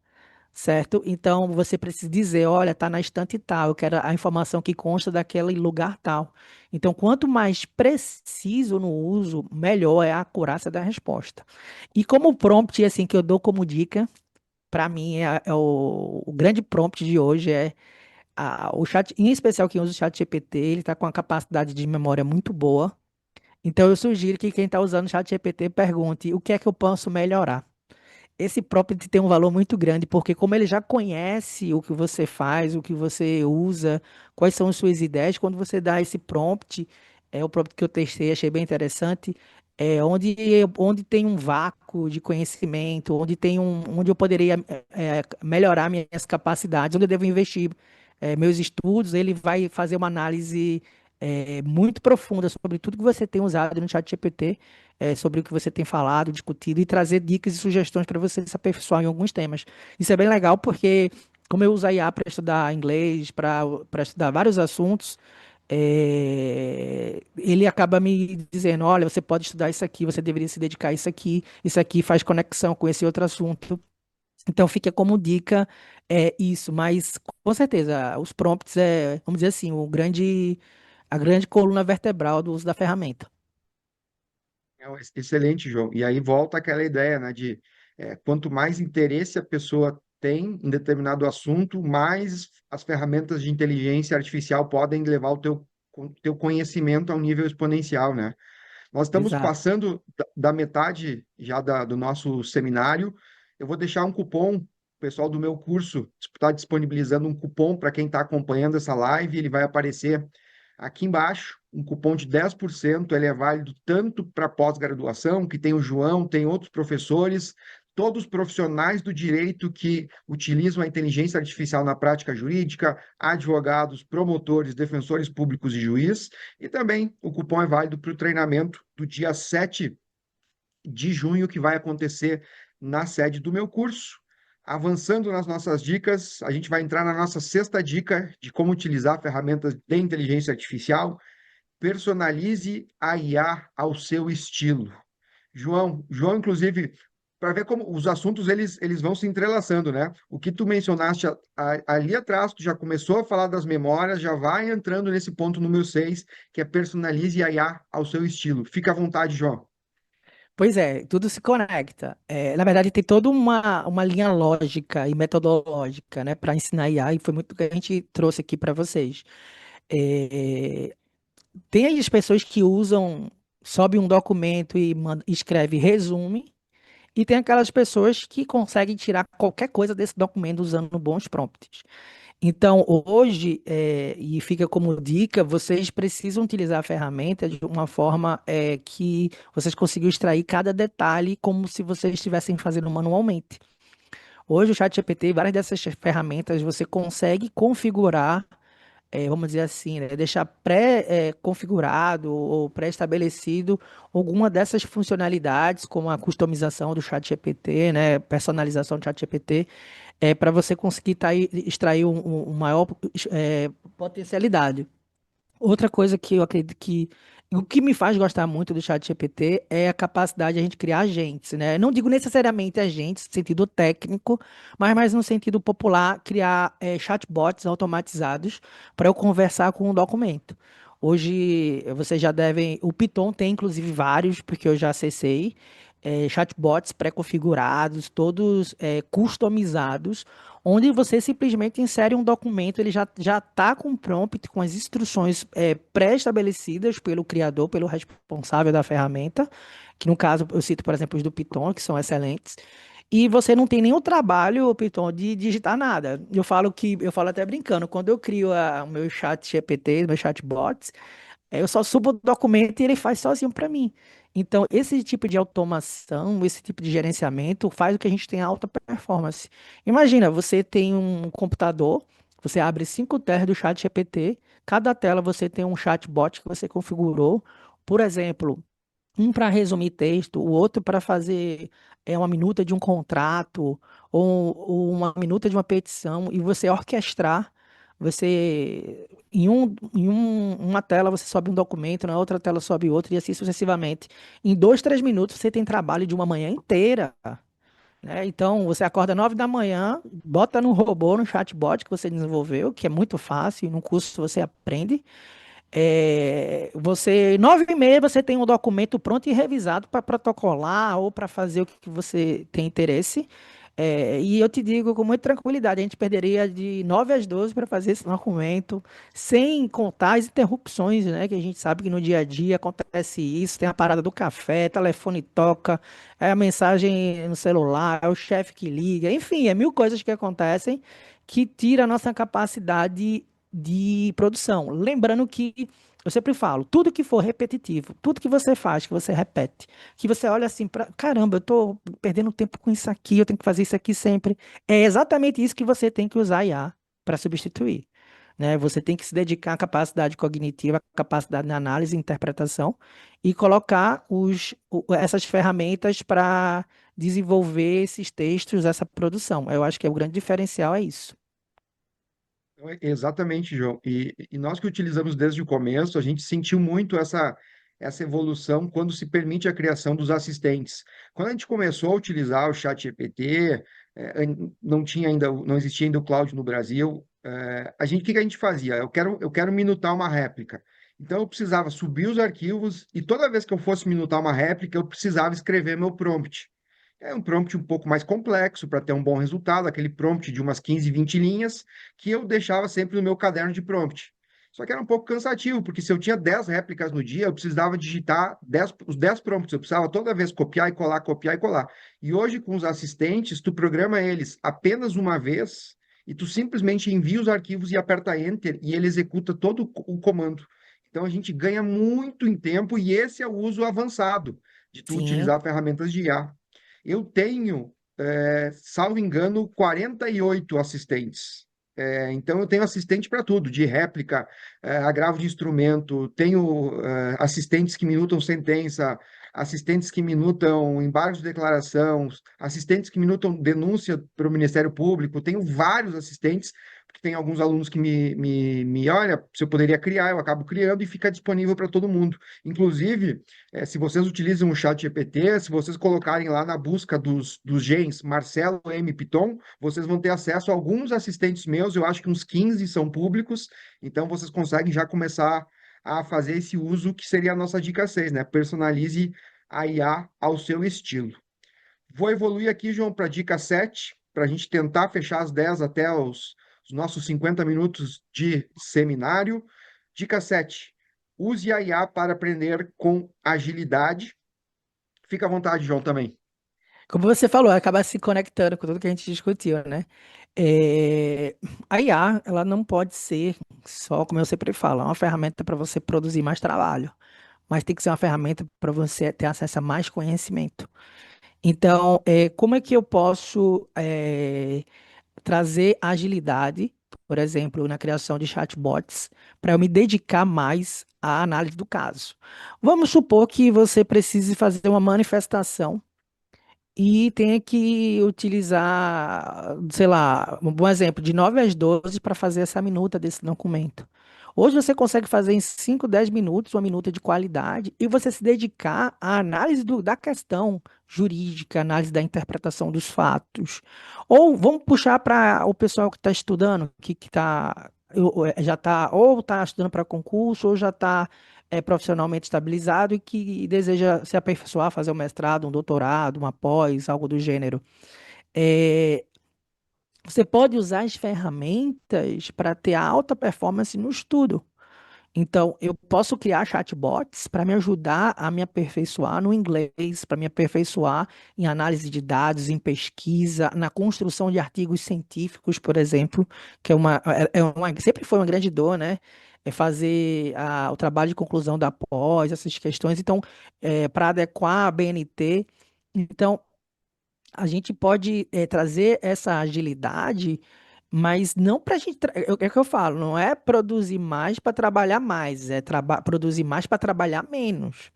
certo? Então você precisa dizer, olha, tá na estante tal, eu quero a informação que consta daquele lugar tal. Então, quanto mais preciso no uso, melhor é a acurácia da resposta. E como prompt, assim, que eu dou como dica, para mim o grande prompt de hoje é o chat, em especial quem usa o chat GPT, ele está com uma capacidade de memória muito boa. Então eu sugiro que quem está usando o chat GPT pergunte o que é que eu posso melhorar. Esse prompt tem um valor muito grande, porque como ele já conhece o que você faz, o que você usa, quais são as suas ideias, quando você dá esse prompt, é o prompt que eu testei, achei bem interessante, onde tem um vácuo de conhecimento, onde eu poderia melhorar minhas capacidades, onde eu devo investir meus estudos, ele vai fazer uma análise muito profunda sobre tudo que você tem usado no ChatGPT, sobre o que você tem falado, discutido e trazer dicas e sugestões para você se aperfeiçoar em alguns temas. Isso é bem legal porque, como eu uso a IA para estudar inglês, para estudar vários assuntos, ele acaba me dizendo: olha, você pode estudar isso aqui, você deveria se dedicar a isso aqui faz conexão com esse outro assunto. Então fica como dica isso, mas com certeza os prompts vamos dizer assim, a grande coluna vertebral do uso da ferramenta. Excelente, João. E aí volta aquela ideia, né, de quanto mais interesse a pessoa tem em determinado assunto, mais as ferramentas de inteligência artificial podem levar o teu conhecimento a um nível exponencial, né? Nós estamos Exato. passando da metade já do nosso seminário. Eu vou deixar um cupom, o pessoal do meu curso está disponibilizando um cupom para quem está acompanhando essa live. Ele vai aparecer aqui embaixo, um cupom de 10%. Ele é válido tanto para pós-graduação, que tem o João, tem outros professores, todos os profissionais do direito que utilizam a inteligência artificial na prática jurídica, advogados, promotores, defensores públicos e juízes. E também o cupom é válido para o treinamento do dia 7 de junho, que vai acontecer na sede do meu curso. Avançando nas nossas dicas, a gente vai entrar na nossa sexta dica de como utilizar ferramentas de inteligência artificial. Personalize a IA ao seu estilo. João, inclusive, para ver como os assuntos eles vão se entrelaçando, né? O que tu mencionaste ali atrás, tu já começou a falar das memórias, já vai entrando nesse ponto número 6, que é personalize a IA ao seu estilo. Fica à vontade, João. Pois é, tudo se conecta. Na verdade, tem toda uma linha lógica e metodológica, né, para ensinar IA, e foi muito que a gente trouxe aqui para vocês. É, Tem aí as pessoas que usam, sobe um documento e escreve resume, e tem aquelas pessoas que conseguem tirar qualquer coisa desse documento usando bons prompts. Então, hoje, e fica como dica, vocês precisam utilizar a ferramenta de uma forma que vocês consigam extrair cada detalhe como se vocês estivessem fazendo manualmente. Hoje, o ChatGPT, várias dessas ferramentas, você consegue configurar, vamos dizer assim, né, deixar pré-configurado ou pré-estabelecido alguma dessas funcionalidades, como a customização do ChatGPT, né, personalização do ChatGPT, para você conseguir extrair maior potencialidade. Outra coisa que eu acredito que o que me faz gostar muito do ChatGPT é a capacidade de a gente criar agentes, né? Não digo necessariamente agentes no sentido técnico, mas mais no sentido popular, criar chatbots automatizados para eu conversar com um documento. Hoje vocês já devem, o Python tem inclusive vários, porque eu já acessei. chatbots pré-configurados, todos customizados, onde você simplesmente insere um documento, ele já está com um prompt, com as instruções pré-estabelecidas pelo criador, pelo responsável da ferramenta, que no caso eu cito, por exemplo, os do Python, que são excelentes. E você não tem nenhum trabalho, Python, de digitar nada. Eu falo até brincando, quando eu crio o meu chat GPT, meu chatbots, eu só subo o documento e ele faz sozinho para mim. Então, esse tipo de automação, esse tipo de gerenciamento faz com que a gente tenha alta performance. Imagina, você tem um computador, você abre 5 telas do chat GPT, cada tela você tem um chatbot que você configurou. Por exemplo, um para resumir texto, o outro para fazer uma minuta de um contrato ou uma minuta de uma petição e você orquestrar, você uma tela você sobe um documento, na outra tela sobe outro e assim sucessivamente. Em 2, 3 minutos você tem trabalho de uma manhã inteira, né? Então você acorda 9 da manhã, bota no robô, no chatbot que você desenvolveu, que é muito fácil, e no curso você aprende. 9h30 você tem um documento pronto e revisado para protocolar ou para fazer o que você tem interesse. E eu te digo com muita tranquilidade, a gente perderia de 9 às 12 para fazer esse documento, sem contar as interrupções, né? Que a gente sabe que no dia a dia acontece isso, tem a parada do café, telefone toca, é a mensagem no celular, é o chefe que liga, enfim, é mil coisas que acontecem que tira a nossa capacidade de produção. Lembrando que eu sempre falo, tudo que for repetitivo, tudo que você faz, que você repete, que você olha assim para, caramba, eu tô perdendo tempo com isso aqui, eu tenho que fazer isso aqui sempre. É exatamente isso que você tem que usar a IA para substituir, né? Você tem que se dedicar à capacidade cognitiva, à capacidade de análise e interpretação e colocar essas ferramentas para desenvolver esses textos, essa produção. Eu acho que o grande diferencial é isso. Exatamente, João. E nós que utilizamos desde o começo, a gente sentiu muito essa evolução quando se permite a criação dos assistentes. Quando a gente começou a utilizar o ChatGPT, não tinha ainda, não existia ainda o cloud no Brasil, o que que a gente fazia? Eu quero minutar uma réplica. Então eu precisava subir os arquivos e toda vez que eu fosse minutar uma réplica, eu precisava escrever meu prompt. É um prompt um pouco mais complexo para ter um bom resultado, aquele prompt de umas 15, 20 linhas, que eu deixava sempre no meu caderno de prompt. Só que era um pouco cansativo, porque se eu tinha 10 réplicas no dia, eu precisava digitar os 10 prompts, eu precisava toda vez copiar e colar, copiar e colar. E hoje, com os assistentes, tu programa eles apenas uma vez e tu simplesmente envia os arquivos e aperta Enter e ele executa todo o comando. Então a gente ganha muito em tempo e esse é o uso avançado de tu Sim. utilizar ferramentas de IA. Eu tenho, salvo engano, 48 assistentes. Então, eu tenho assistente para tudo, de réplica, agravo de instrumento, tenho assistentes que minutam sentença, assistentes que minutam embargos de declaração, assistentes que minutam denúncia para o Ministério Público, tenho vários assistentes, porque tem alguns alunos que olha, se eu poderia criar, eu acabo criando e fica disponível para todo mundo. Inclusive, se vocês utilizam o chat GPT, se vocês colocarem lá na busca dos gens Marcelo M. Piton, vocês vão ter acesso a alguns assistentes meus, eu acho que uns 15 são públicos, então vocês conseguem já começar a fazer esse uso, que seria a nossa dica 6, né? Personalize a IA ao seu estilo. Vou evoluir aqui, João, para a dica 7, para a gente tentar fechar as 10 até os nossos 50 minutos de seminário. Dica 7: use a IA para aprender com agilidade. Fica à vontade, João, também. Como você falou, acaba se conectando com tudo que a gente discutiu, né? É, A IA, ela não pode ser só, como eu sempre falo, uma ferramenta para você produzir mais trabalho, mas tem que ser uma ferramenta para você ter acesso a mais conhecimento. Então, como é que eu posso trazer agilidade, por exemplo, na criação de chatbots, para eu me dedicar mais à análise do caso? Vamos supor que você precise fazer uma manifestação e tenha que utilizar, sei lá, um bom exemplo, de 9 às 12 para fazer essa minuta desse documento. Hoje você consegue fazer em 5, 10 minutos uma minuta de qualidade e você se dedicar à análise da questão jurídica, análise da interpretação dos fatos. Ou vamos puxar para o pessoal que está estudando, que já está ou está estudando para concurso ou já está é profissionalmente estabilizado e que deseja se aperfeiçoar, fazer um mestrado, um doutorado, uma pós, algo do gênero. É, você pode usar as ferramentas para ter alta performance no estudo. Então, eu posso criar chatbots para me ajudar a me aperfeiçoar no inglês, para me aperfeiçoar em análise de dados, em pesquisa, na construção de artigos científicos, por exemplo, que sempre foi uma grande dor, né? É fazer o trabalho de conclusão da pós, essas questões. Então, para adequar a BNT. Então, a gente pode trazer essa agilidade, mas não para a gente. É o que eu falo, não é produzir mais para trabalhar mais, é produzir mais para trabalhar menos.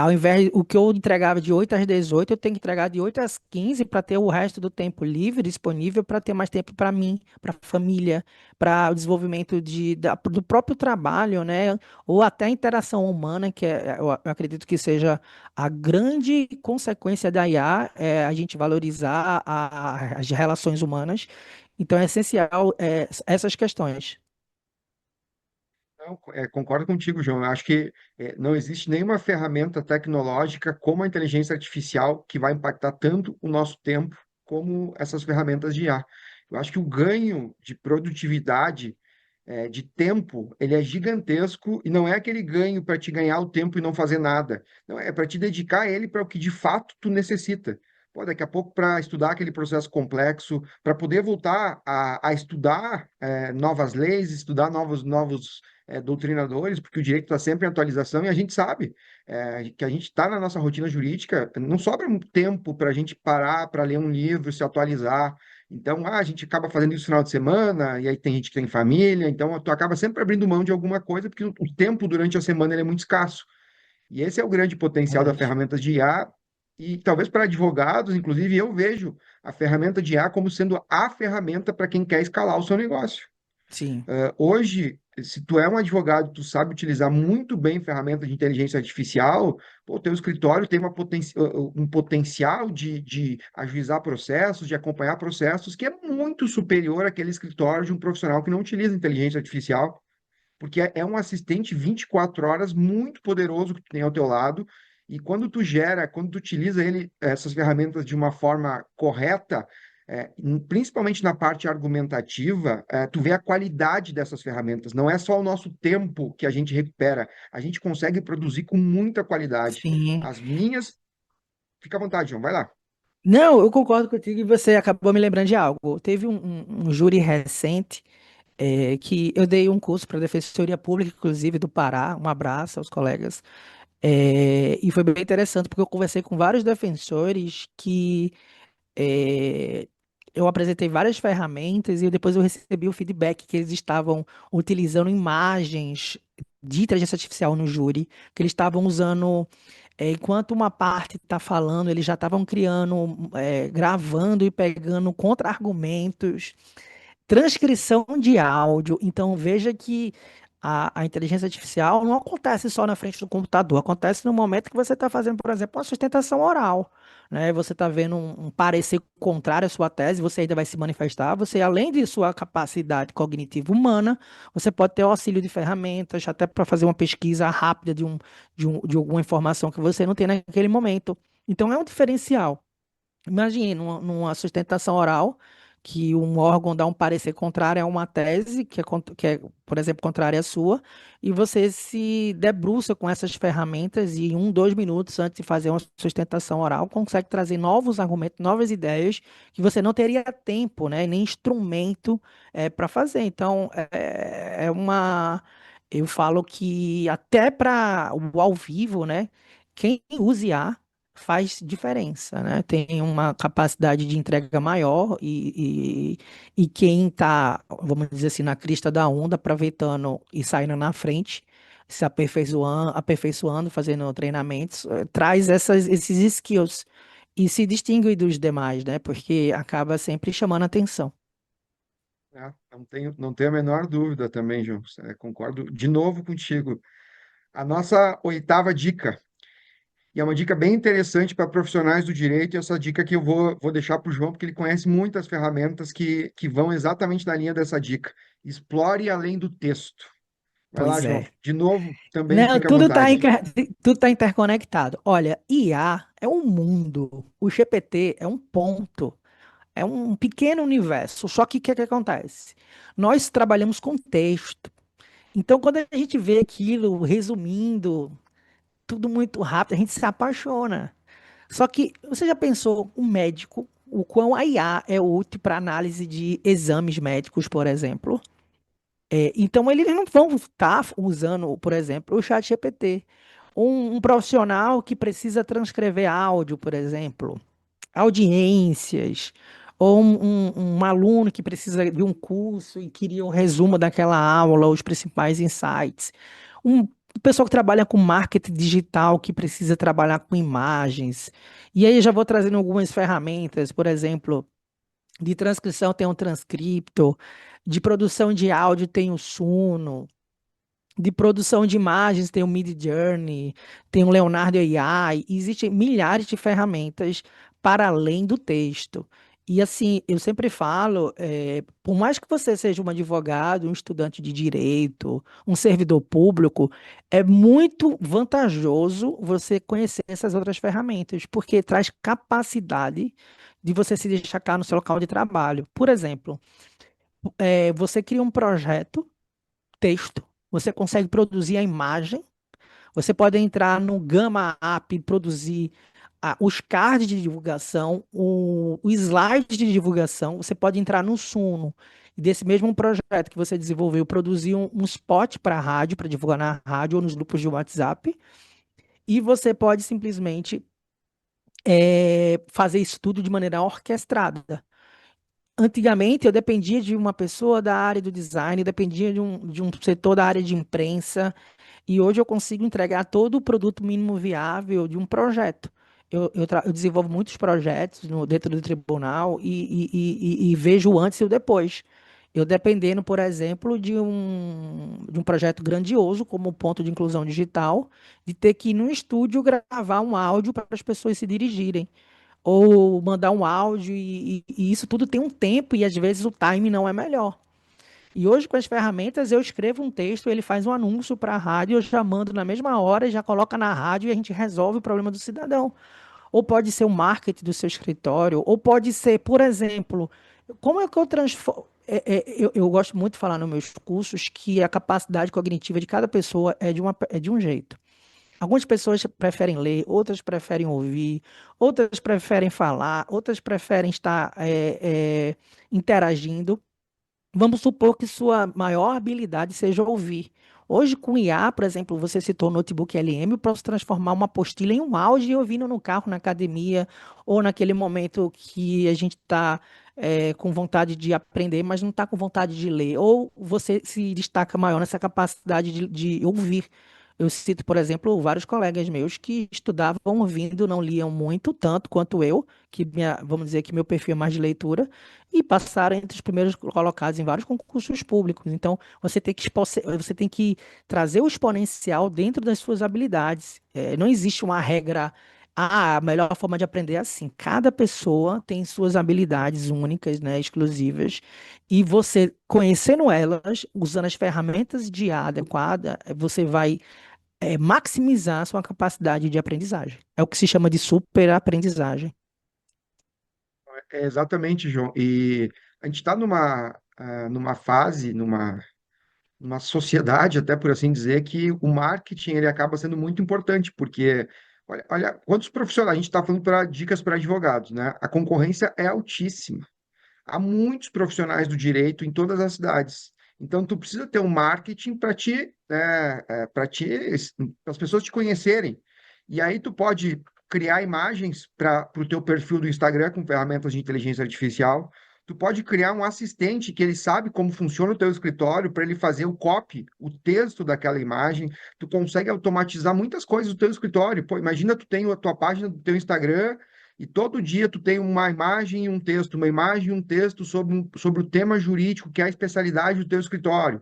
Ao invés, o que eu entregava de 8 às 18 eu tenho que entregar de 8 às 15 para ter o resto do tempo livre, disponível, para ter mais tempo para mim, para a família, para o desenvolvimento do próprio trabalho, né? Ou até a interação humana, eu acredito que seja a grande consequência da IA, é a gente valorizar as relações humanas. Então é essencial essas questões. Não, concordo contigo, João. Eu acho que não existe nenhuma ferramenta tecnológica como a inteligência artificial que vai impactar tanto o nosso tempo como essas ferramentas de IA. Eu acho que o ganho de produtividade, de tempo, ele é gigantesco e não é aquele ganho para te ganhar o tempo e não fazer nada. Não, é para te dedicar ele para o que de fato tu necessita. Pô, daqui a pouco, para estudar aquele processo complexo, para poder voltar a estudar novas leis, estudar novos doutrinadores, porque o direito está sempre em atualização e a gente sabe que a gente está na nossa rotina jurídica, não sobra muito tempo para a gente parar para ler um livro, se atualizar. Então, a gente acaba fazendo isso no final de semana, e aí tem gente que tem família, então tu acaba sempre abrindo mão de alguma coisa, porque o tempo durante a semana ele é muito escasso. E esse é o grande potencial da Verdade. ferramenta de IA, e talvez para advogados, inclusive, eu vejo a ferramenta de IA como sendo a ferramenta para quem quer escalar o seu negócio. Sim, Hoje, se tu é um advogado, tu sabe utilizar muito bem ferramentas de inteligência artificial, o teu escritório tem um potencial de ajuizar processos, de acompanhar processos, que é muito superior àquele escritório de um profissional que não utiliza inteligência artificial, porque é um assistente 24 horas muito poderoso que tu tem ao teu lado, e quando tu utiliza essas ferramentas de uma forma correta, principalmente na parte argumentativa, tu vê a qualidade dessas ferramentas. Não é só o nosso tempo que a gente recupera, a gente consegue produzir com muita qualidade. sim. As minhas, fica à vontade, João, vai lá. Não, eu concordo contigo e você acabou me lembrando de algo. Teve um júri recente que eu dei um curso para Defensoria Pública, inclusive do Pará. Um abraço aos colegas. E foi bem interessante porque eu conversei com vários defensores que é, eu apresentei várias ferramentas e depois eu recebi o feedback que eles estavam utilizando imagens de inteligência artificial no júri, que eles estavam usando, enquanto uma parte está falando, eles já estavam criando, gravando e pegando contra-argumentos, transcrição de áudio. Então veja que a inteligência artificial não acontece só na frente do computador, acontece no momento que você está fazendo, por exemplo, uma sustentação oral, né? Você está vendo um parecer contrário à sua tese, você ainda vai se manifestar. Você, além de sua capacidade cognitiva humana, você pode ter o auxílio de ferramentas, até para fazer uma pesquisa rápida de alguma informação que você não tem naquele momento. Então é um diferencial. Imagine numa sustentação oral que um órgão dá um parecer contrário a uma tese que é, por exemplo, contrária à sua, e você se debruça com essas ferramentas e em 2 minutos antes de fazer uma sustentação oral consegue trazer novos argumentos, novas ideias que você não teria tempo, né, nem instrumento para fazer. Então, eu falo que até para o ao vivo, né, quem usa IA faz diferença, né? Tem uma capacidade de entrega maior e quem está, vamos dizer assim, na crista da onda, aproveitando e saindo na frente, se aperfeiçoando, fazendo treinamentos, traz esses skills e se distingue dos demais, né? Porque acaba sempre chamando atenção. Não tenho a menor dúvida também, João. Concordo de novo contigo. A nossa oitava dica. E é uma dica bem interessante para profissionais do direito, e essa dica que eu vou deixar para o João, porque ele conhece muitas ferramentas que vão exatamente na linha dessa dica. Explore além do texto. Vai lá, Pois João. é. De novo, também Não, fica à vontade. tudo tá interconectado. Olha, IA é um mundo, o GPT é um ponto, é um pequeno universo. Só que o que acontece? Nós trabalhamos com texto. Então, quando a gente vê aquilo resumindo, tudo muito rápido, a gente se apaixona. Só que você já pensou, um médico, o quão a IA é útil para análise de exames médicos, por exemplo? Então, eles não vão estar usando, por exemplo, o chat GPT. Um profissional que precisa transcrever áudio, por exemplo, audiências, ou um aluno que precisa de um curso e queria um resumo daquela aula, os principais insights. Um pessoal que trabalha com marketing digital, que precisa trabalhar com imagens. E aí eu já vou trazendo algumas ferramentas, por exemplo, de transcrição tem um Transcripto, de produção de áudio tem o Suno, de produção de imagens tem o Midjourney, tem o Leonardo AI, existem milhares de ferramentas para além do texto. E assim, eu sempre falo, por mais que você seja um advogado, um estudante de direito, um servidor público, é muito vantajoso você conhecer essas outras ferramentas, porque traz capacidade de você se destacar no seu local de trabalho. Por exemplo, você cria um projeto, texto, você consegue produzir a imagem, você pode entrar no Gama App e produzir os cards de divulgação, o slide de divulgação, você pode entrar no Suno e desse mesmo projeto que você desenvolveu, produzir um spot para a rádio, para divulgar na rádio ou nos grupos de WhatsApp, e você pode simplesmente fazer isso tudo de maneira orquestrada. Antigamente, eu dependia de uma pessoa da área do design, eu dependia de um setor da área de imprensa, e hoje eu consigo entregar todo o produto mínimo viável de um projeto. Eu desenvolvo muitos projetos dentro do tribunal e vejo o antes e o depois. Eu dependendo, por exemplo, de um projeto grandioso, como o Ponto de Inclusão Digital, de ter que ir num estúdio gravar um áudio para as pessoas se dirigirem ou mandar um áudio, e isso tudo tem um tempo e às vezes o time não é melhor. E hoje, com as ferramentas, eu escrevo um texto, ele faz um anúncio para a rádio, eu já mando na mesma hora, já coloca na rádio e a gente resolve o problema do cidadão. Ou pode ser o marketing do seu escritório, ou pode ser, por exemplo, como é que eu transformo. Eu gosto muito de falar nos meus cursos que a capacidade cognitiva de cada pessoa é de um jeito. Algumas pessoas preferem ler, outras preferem ouvir, outras preferem falar, outras preferem estar interagindo. Vamos supor que sua maior habilidade seja ouvir. Hoje, com IA, por exemplo, você citou o notebook LM, eu posso transformar uma apostila em um áudio e ouvindo no carro, na academia, ou naquele momento que a gente está com vontade de aprender, mas não está com vontade de ler. Ou você se destaca maior nessa capacidade de ouvir. Eu cito, por exemplo, vários colegas meus que estudavam ouvindo, não liam muito, tanto quanto eu, vamos dizer que meu perfil é mais de leitura, e passaram entre os primeiros colocados em vários concursos públicos. Então, você tem que trazer o exponencial dentro das suas habilidades. Não existe uma regra, a melhor forma de aprender é assim. Cada pessoa tem suas habilidades únicas, né, exclusivas, e você conhecendo elas, usando as ferramentas de IA adequada, você vai maximizar a sua capacidade de aprendizagem. É o que se chama de superaprendizagem. É exatamente, João. E a gente está numa fase, numa sociedade, até por assim dizer, que o marketing ele acaba sendo muito importante, porque olha quantos profissionais, a gente está falando para dicas para advogados, né? A concorrência é altíssima. Há muitos profissionais do direito em todas as cidades. Então, tu precisa ter um marketing para as pessoas te conhecerem. E aí tu pode criar imagens para o teu perfil do Instagram com ferramentas de inteligência artificial. Tu pode criar um assistente que ele sabe como funciona o teu escritório para ele fazer o copy, o texto daquela imagem. Tu consegue automatizar muitas coisas do teu escritório. Pô, imagina tu tem a tua página do teu Instagram e todo dia tu tem uma imagem e um texto, uma imagem e um texto sobre o tema jurídico, que é a especialidade do teu escritório.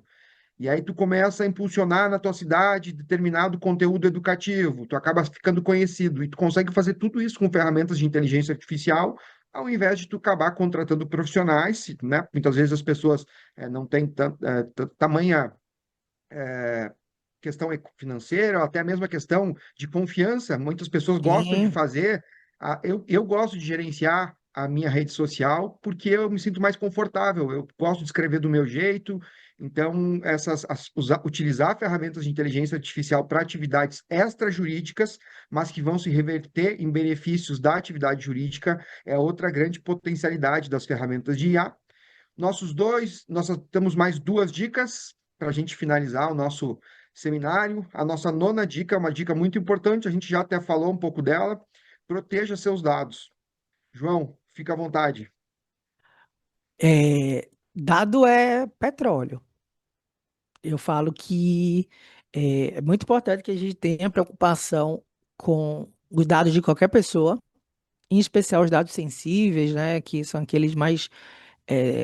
E aí tu começa a impulsionar na tua cidade determinado conteúdo educativo, tu acaba ficando conhecido e tu consegue fazer tudo isso com ferramentas de inteligência artificial, ao invés de tu acabar contratando profissionais, né? Muitas vezes as pessoas não têm tamanha questão financeira, ou até mesmo a questão de confiança. Muitas pessoas gostam de Sim. fazer. Eu gosto de gerenciar a minha rede social porque eu me sinto mais confortável. Eu gosto de escrever do meu jeito. Então, utilizar ferramentas de inteligência artificial para atividades extrajurídicas, mas que vão se reverter em benefícios da atividade jurídica, é outra grande potencialidade das ferramentas de IA. Nós temos mais duas dicas para a gente finalizar o nosso seminário. A nossa nona dica é uma dica muito importante, a gente já até falou um pouco dela. Proteja seus dados. João, fica à vontade. Dado é petróleo. Eu falo que é muito importante que a gente tenha preocupação com os dados de qualquer pessoa, em especial os dados sensíveis, né, que são aqueles mais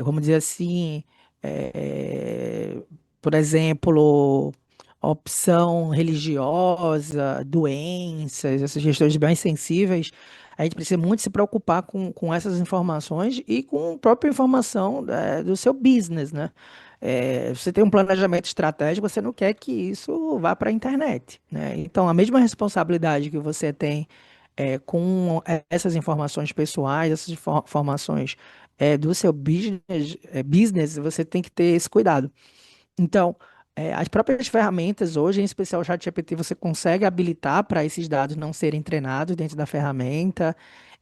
vamos dizer assim, é, por exemplo, opção religiosa, doenças, essas questões bem sensíveis, a gente precisa muito se preocupar com essas informações e com a própria informação do seu business, né? Você tem um planejamento estratégico, você não quer que isso vá para a internet, né? Então, a mesma responsabilidade que você tem com essas informações pessoais, essas informações do seu business, você tem que ter esse cuidado. Então, as próprias ferramentas hoje, em especial o ChatGPT, você consegue habilitar para esses dados não serem treinados dentro da ferramenta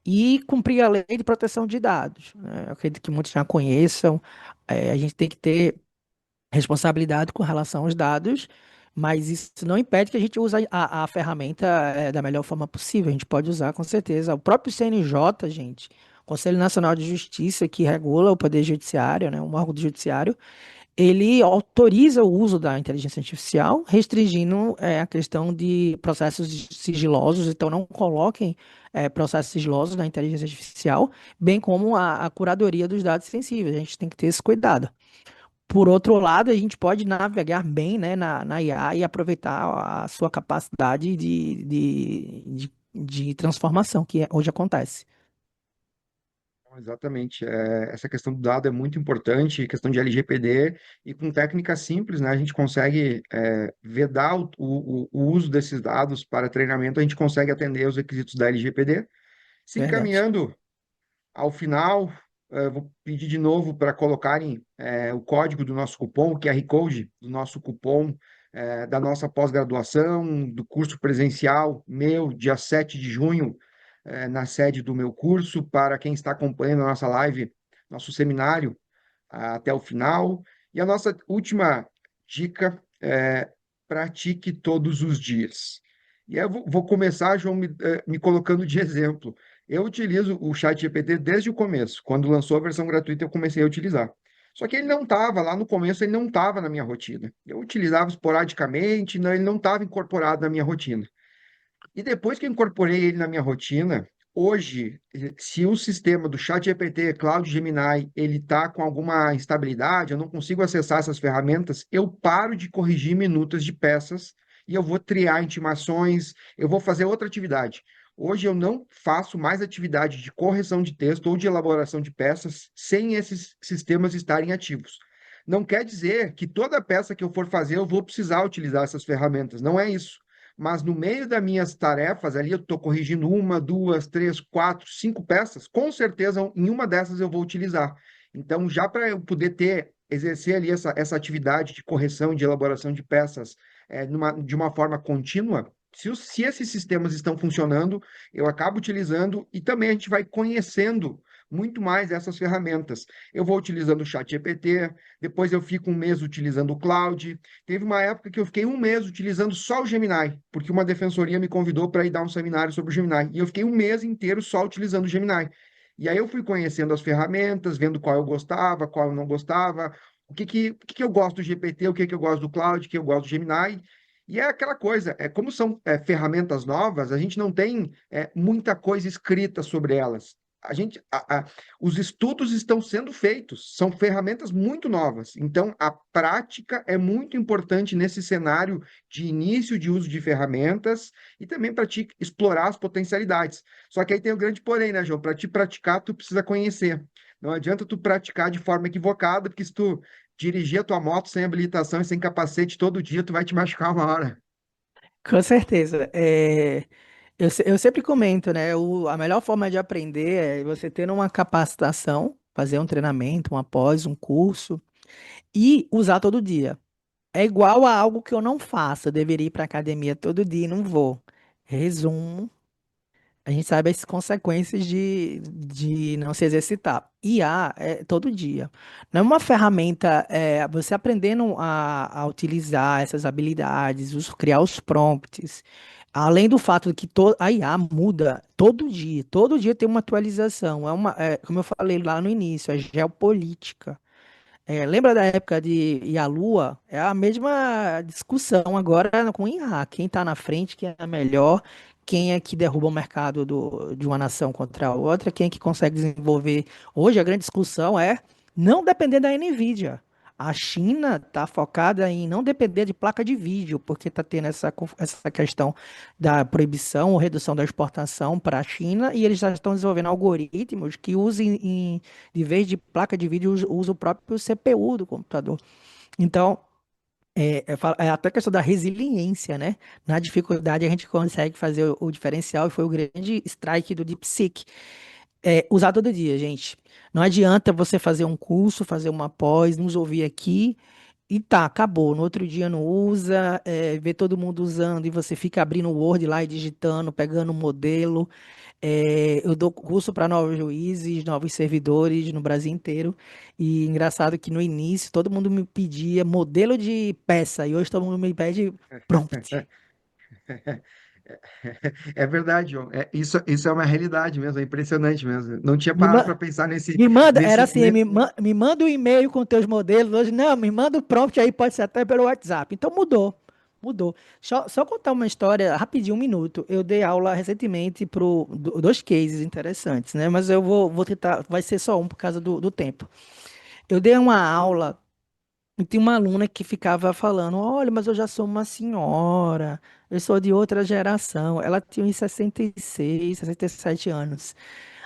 e cumprir a lei de proteção de dados, né? Eu acredito que muitos já conheçam. A gente tem que ter responsabilidade com relação aos dados, mas isso não impede que a gente use a ferramenta da melhor forma possível. A gente pode usar com certeza. O próprio CNJ, gente, Conselho Nacional de Justiça, que regula o Poder Judiciário, né, um órgão do Judiciário, ele autoriza o uso da inteligência artificial, restringindo a questão de processos sigilosos. Então, não coloquem processos sigilosos na inteligência artificial, bem como a curadoria dos dados sensíveis. A gente tem que ter esse cuidado. Por outro lado, a gente pode navegar bem, né, na IA e aproveitar a sua capacidade de transformação que hoje acontece. Exatamente. Essa questão do dado é muito importante, questão de LGPD, e com técnicas simples, né, a gente consegue vedar o uso desses dados para treinamento, a gente consegue atender os requisitos da LGPD. Se Verdade. encaminhando ao final, vou pedir de novo para colocarem o código do nosso cupom, o QR Code do nosso cupom, da nossa pós-graduação, do curso presencial meu, dia 7 de junho, na sede do meu curso, para quem está acompanhando a nossa live, nosso seminário, até o final. E a nossa última dica é: pratique todos os dias. E eu vou começar, João, me colocando de exemplo. Eu utilizo o ChatGPT desde o começo. Quando lançou a versão gratuita, eu comecei a utilizar. Só que ele não estava, lá no começo, ele não estava na minha rotina. Eu utilizava esporadicamente, não, ele não estava incorporado na minha rotina. E depois que eu incorporei ele na minha rotina, hoje, se o sistema do ChatGPT, Cloud Gemini, ele está com alguma instabilidade, eu não consigo acessar essas ferramentas, eu paro de corrigir minutas de peças e eu vou triar intimações, eu vou fazer outra atividade. Hoje eu não faço mais atividade de correção de texto ou de elaboração de peças sem esses sistemas estarem ativos. Não quer dizer que toda peça que eu for fazer eu vou precisar utilizar essas ferramentas, não é isso, mas no meio das minhas tarefas ali, eu estou corrigindo uma, duas, três, quatro, cinco peças, com certeza em uma dessas eu vou utilizar. Então, já para eu poder exercer ali essa atividade de correção, de elaboração de peças de uma forma contínua, se esses sistemas estão funcionando, eu acabo utilizando e também a gente vai conhecendo muito mais essas ferramentas. Eu vou utilizando o ChatGPT, depois eu fico um mês utilizando o Cloud. Teve uma época que eu fiquei um mês utilizando só o Gemini, porque uma defensoria me convidou para ir dar um seminário sobre o Gemini. E eu fiquei um mês inteiro só utilizando o Gemini. E aí eu fui conhecendo as ferramentas, vendo qual eu gostava, qual eu não gostava, o que eu gosto do GPT, o que eu gosto do Cloud, o que eu gosto do Gemini. E é aquela coisa, como são ferramentas novas, a gente não tem muita coisa escrita sobre elas. Os estudos estão sendo feitos, são ferramentas muito novas. Então, a prática é muito importante nesse cenário de início de uso de ferramentas e também para te explorar as potencialidades. Só que aí tem o grande porém, né, João? Para te praticar, tu precisa conhecer. Não adianta tu praticar de forma equivocada, porque se tu dirigir a tua moto sem habilitação e sem capacete todo dia, tu vai te machucar uma hora. Com certeza. Eu sempre comento, né? A melhor forma de aprender é você ter uma capacitação, fazer um treinamento, uma pós, um curso e usar todo dia. É igual a algo que eu não faço. Eu deveria ir para academia todo dia e não vou. Resumo, a gente sabe as consequências de não se exercitar. IA é todo dia. Não é uma ferramenta, você aprendendo a utilizar essas habilidades, criar os prompts. Além do fato de que a IA muda todo dia tem uma atualização. Como eu falei lá no início, é geopolítica. Lembra da época de ir à Lua? É a mesma discussão agora com o IA. Quem está na frente, quem é melhor, quem é que derruba o mercado de uma nação contra a outra, quem é que consegue desenvolver. Hoje a grande discussão é não depender da Nvidia. A China está focada em não depender de placa de vídeo, porque está tendo essa questão da proibição ou redução da exportação para a China, e eles já estão desenvolvendo algoritmos que usem de vez de placa de vídeo, usa o próprio CPU do computador. Então, é até a questão da resiliência, né? Na dificuldade a gente consegue fazer o diferencial, e foi o grande strike do DeepSeek. Usar todo dia, gente. Não adianta você fazer um curso, fazer uma pós, nos ouvir aqui e tá, acabou. No outro dia não usa, vê todo mundo usando e você fica abrindo o Word lá e digitando, pegando o modelo. Eu dou curso para novos juízes, novos servidores no Brasil inteiro. E engraçado que no início todo mundo me pedia modelo de peça e hoje todo mundo me pede prompt. É verdade, João. Isso é uma realidade mesmo, é impressionante mesmo. Não tinha Me, parado ma- para pensar Me manda, era nesse, assim, me manda um e-mail com teus modelos. Hoje, não, me manda o prompt aí, pode ser até pelo WhatsApp. Então mudou, mudou. Só contar uma história rapidinho, um minuto. Eu dei aula recentemente para dois cases interessantes, né? Mas eu vou tentar, vai ser só um por causa do tempo. Eu dei uma aula e tinha uma aluna que ficava falando: olha, mas eu já sou uma senhora, eu sou de outra geração. Ela tinha uns 66, 67 anos.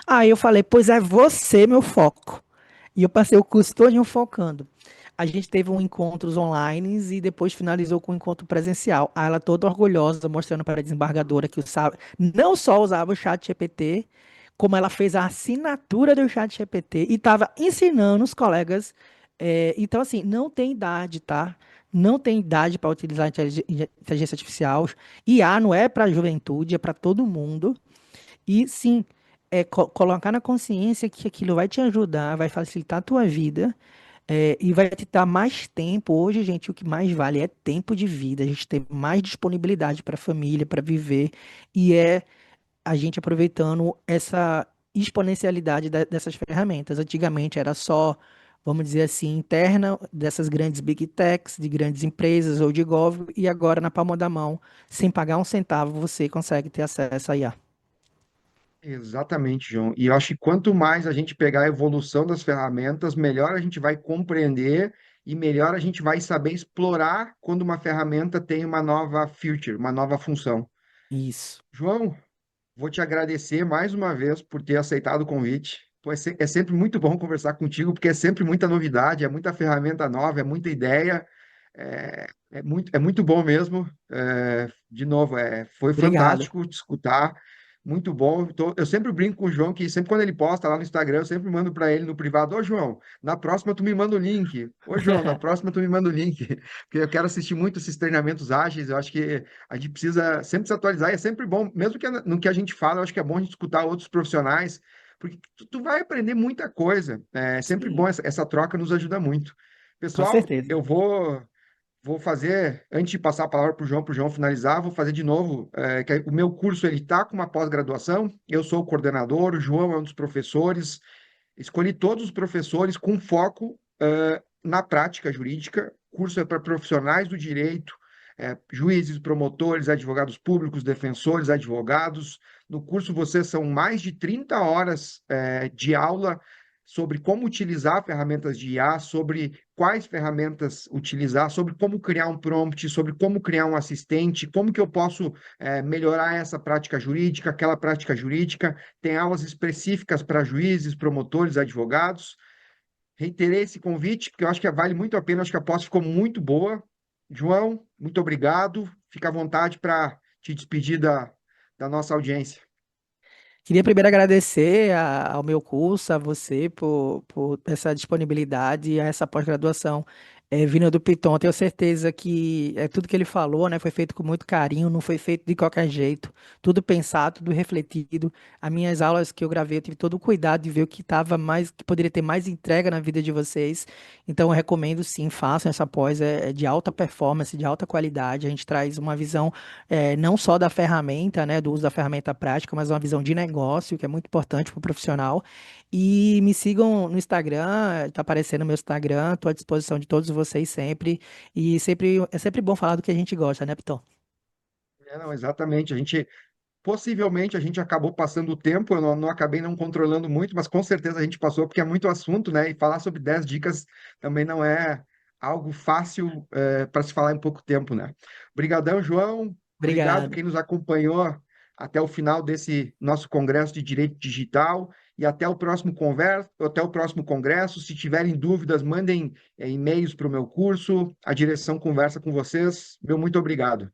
Aí eu falei: pois é você, meu foco. E eu passei o curso todo focando. A gente teve um encontros online e depois finalizou com um encontro presencial. Aí ela toda orgulhosa, mostrando para a desembargadora que não só usava o chat GPT, como ela fez a assinatura do chat GPT e estava ensinando os colegas. Então, assim, não tem idade, tá? Não tem idade para utilizar a inteligência artificial. IA não é para a juventude, é para todo mundo. E sim, colocar na consciência que aquilo vai te ajudar, vai facilitar a tua vida, e vai te dar mais tempo. Hoje, gente, o que mais vale é tempo de vida. A gente tem mais disponibilidade para a família, para viver, e a gente aproveitando essa exponencialidade dessas ferramentas. Antigamente era só, vamos dizer assim, interna dessas grandes big techs, de grandes empresas ou de gov, e agora na palma da mão, sem pagar um centavo, você consegue ter acesso a IA. Exatamente, João. E eu acho que quanto mais a gente pegar a evolução das ferramentas, melhor a gente vai compreender e melhor a gente vai saber explorar quando uma ferramenta tem uma nova feature, uma nova função. Isso. João, vou te agradecer mais uma vez por ter aceitado o convite. Pô, é sempre muito bom conversar contigo, porque é sempre muita novidade, é muita ferramenta nova, é muita ideia. É muito bom mesmo. De novo, foi Obrigado. fantástico te escutar. Muito bom. Eu sempre brinco com o João que sempre quando ele posta lá no Instagram, eu sempre mando para ele no privado: Ô, João, na próxima tu me manda o link. Ô, João, na próxima tu me manda o link. Porque eu quero assistir muito esses treinamentos ágeis. Eu acho que a gente precisa sempre se atualizar. E é sempre bom, mesmo que no que a gente fala, eu acho que é bom a gente escutar outros profissionais, porque tu vai aprender muita coisa. É sempre bom, Sim, essa troca nos ajuda muito. com Pessoal, certeza. eu vou fazer, antes de passar a palavra para o João finalizar, vou fazer de novo, que o meu curso ele está com uma pós-graduação, eu sou o coordenador, o João é um dos professores, escolhi todos os professores com foco na prática jurídica, o curso é para profissionais do direito, juízes, promotores, advogados públicos, defensores, advogados. No curso vocês são mais de 30 horas de aula sobre como utilizar ferramentas de IA, sobre quais ferramentas utilizar, sobre como criar um prompt, sobre como criar um assistente, como que eu posso melhorar essa prática jurídica, aquela prática jurídica. Tem aulas específicas para juízes, promotores, advogados. reiterei esse convite, porque eu acho que vale muito a pena, acho que a pós ficou muito boa. João, muito obrigado. Fica à vontade para te despedir da nossa audiência. Queria primeiro agradecer ao meu curso, a você, por essa disponibilidade e a essa pós-graduação vinda do Piton. Tenho certeza que tudo que ele falou, né, foi feito com muito carinho, não foi feito de qualquer jeito. Tudo pensado, tudo refletido. As minhas aulas que eu gravei, eu tive todo o cuidado de ver o que estava mais, que poderia ter mais entrega na vida de vocês. Então, eu recomendo sim, façam essa pós, é de alta performance, de alta qualidade. A gente traz uma visão não só da ferramenta, né, do uso da ferramenta prática, mas uma visão de negócio, que é muito importante para o profissional. E me sigam no Instagram, tá aparecendo no meu Instagram, estou à disposição de todos vocês sempre. E é sempre bom falar do que a gente gosta, né, Piton? Não, exatamente. Possivelmente a gente acabou passando o tempo, eu não acabei não controlando muito, mas com certeza a gente passou, porque é muito assunto, né? E falar sobre 10 dicas também não é algo fácil para se falar em pouco tempo, né? Obrigadão, João. Obrigado Obrigado. quem nos acompanhou até o final desse nosso Congresso de Direito Digital e até o próximo congresso. Se tiverem dúvidas, mandem e-mails para o meu curso. A direção conversa com vocês. Meu muito obrigado.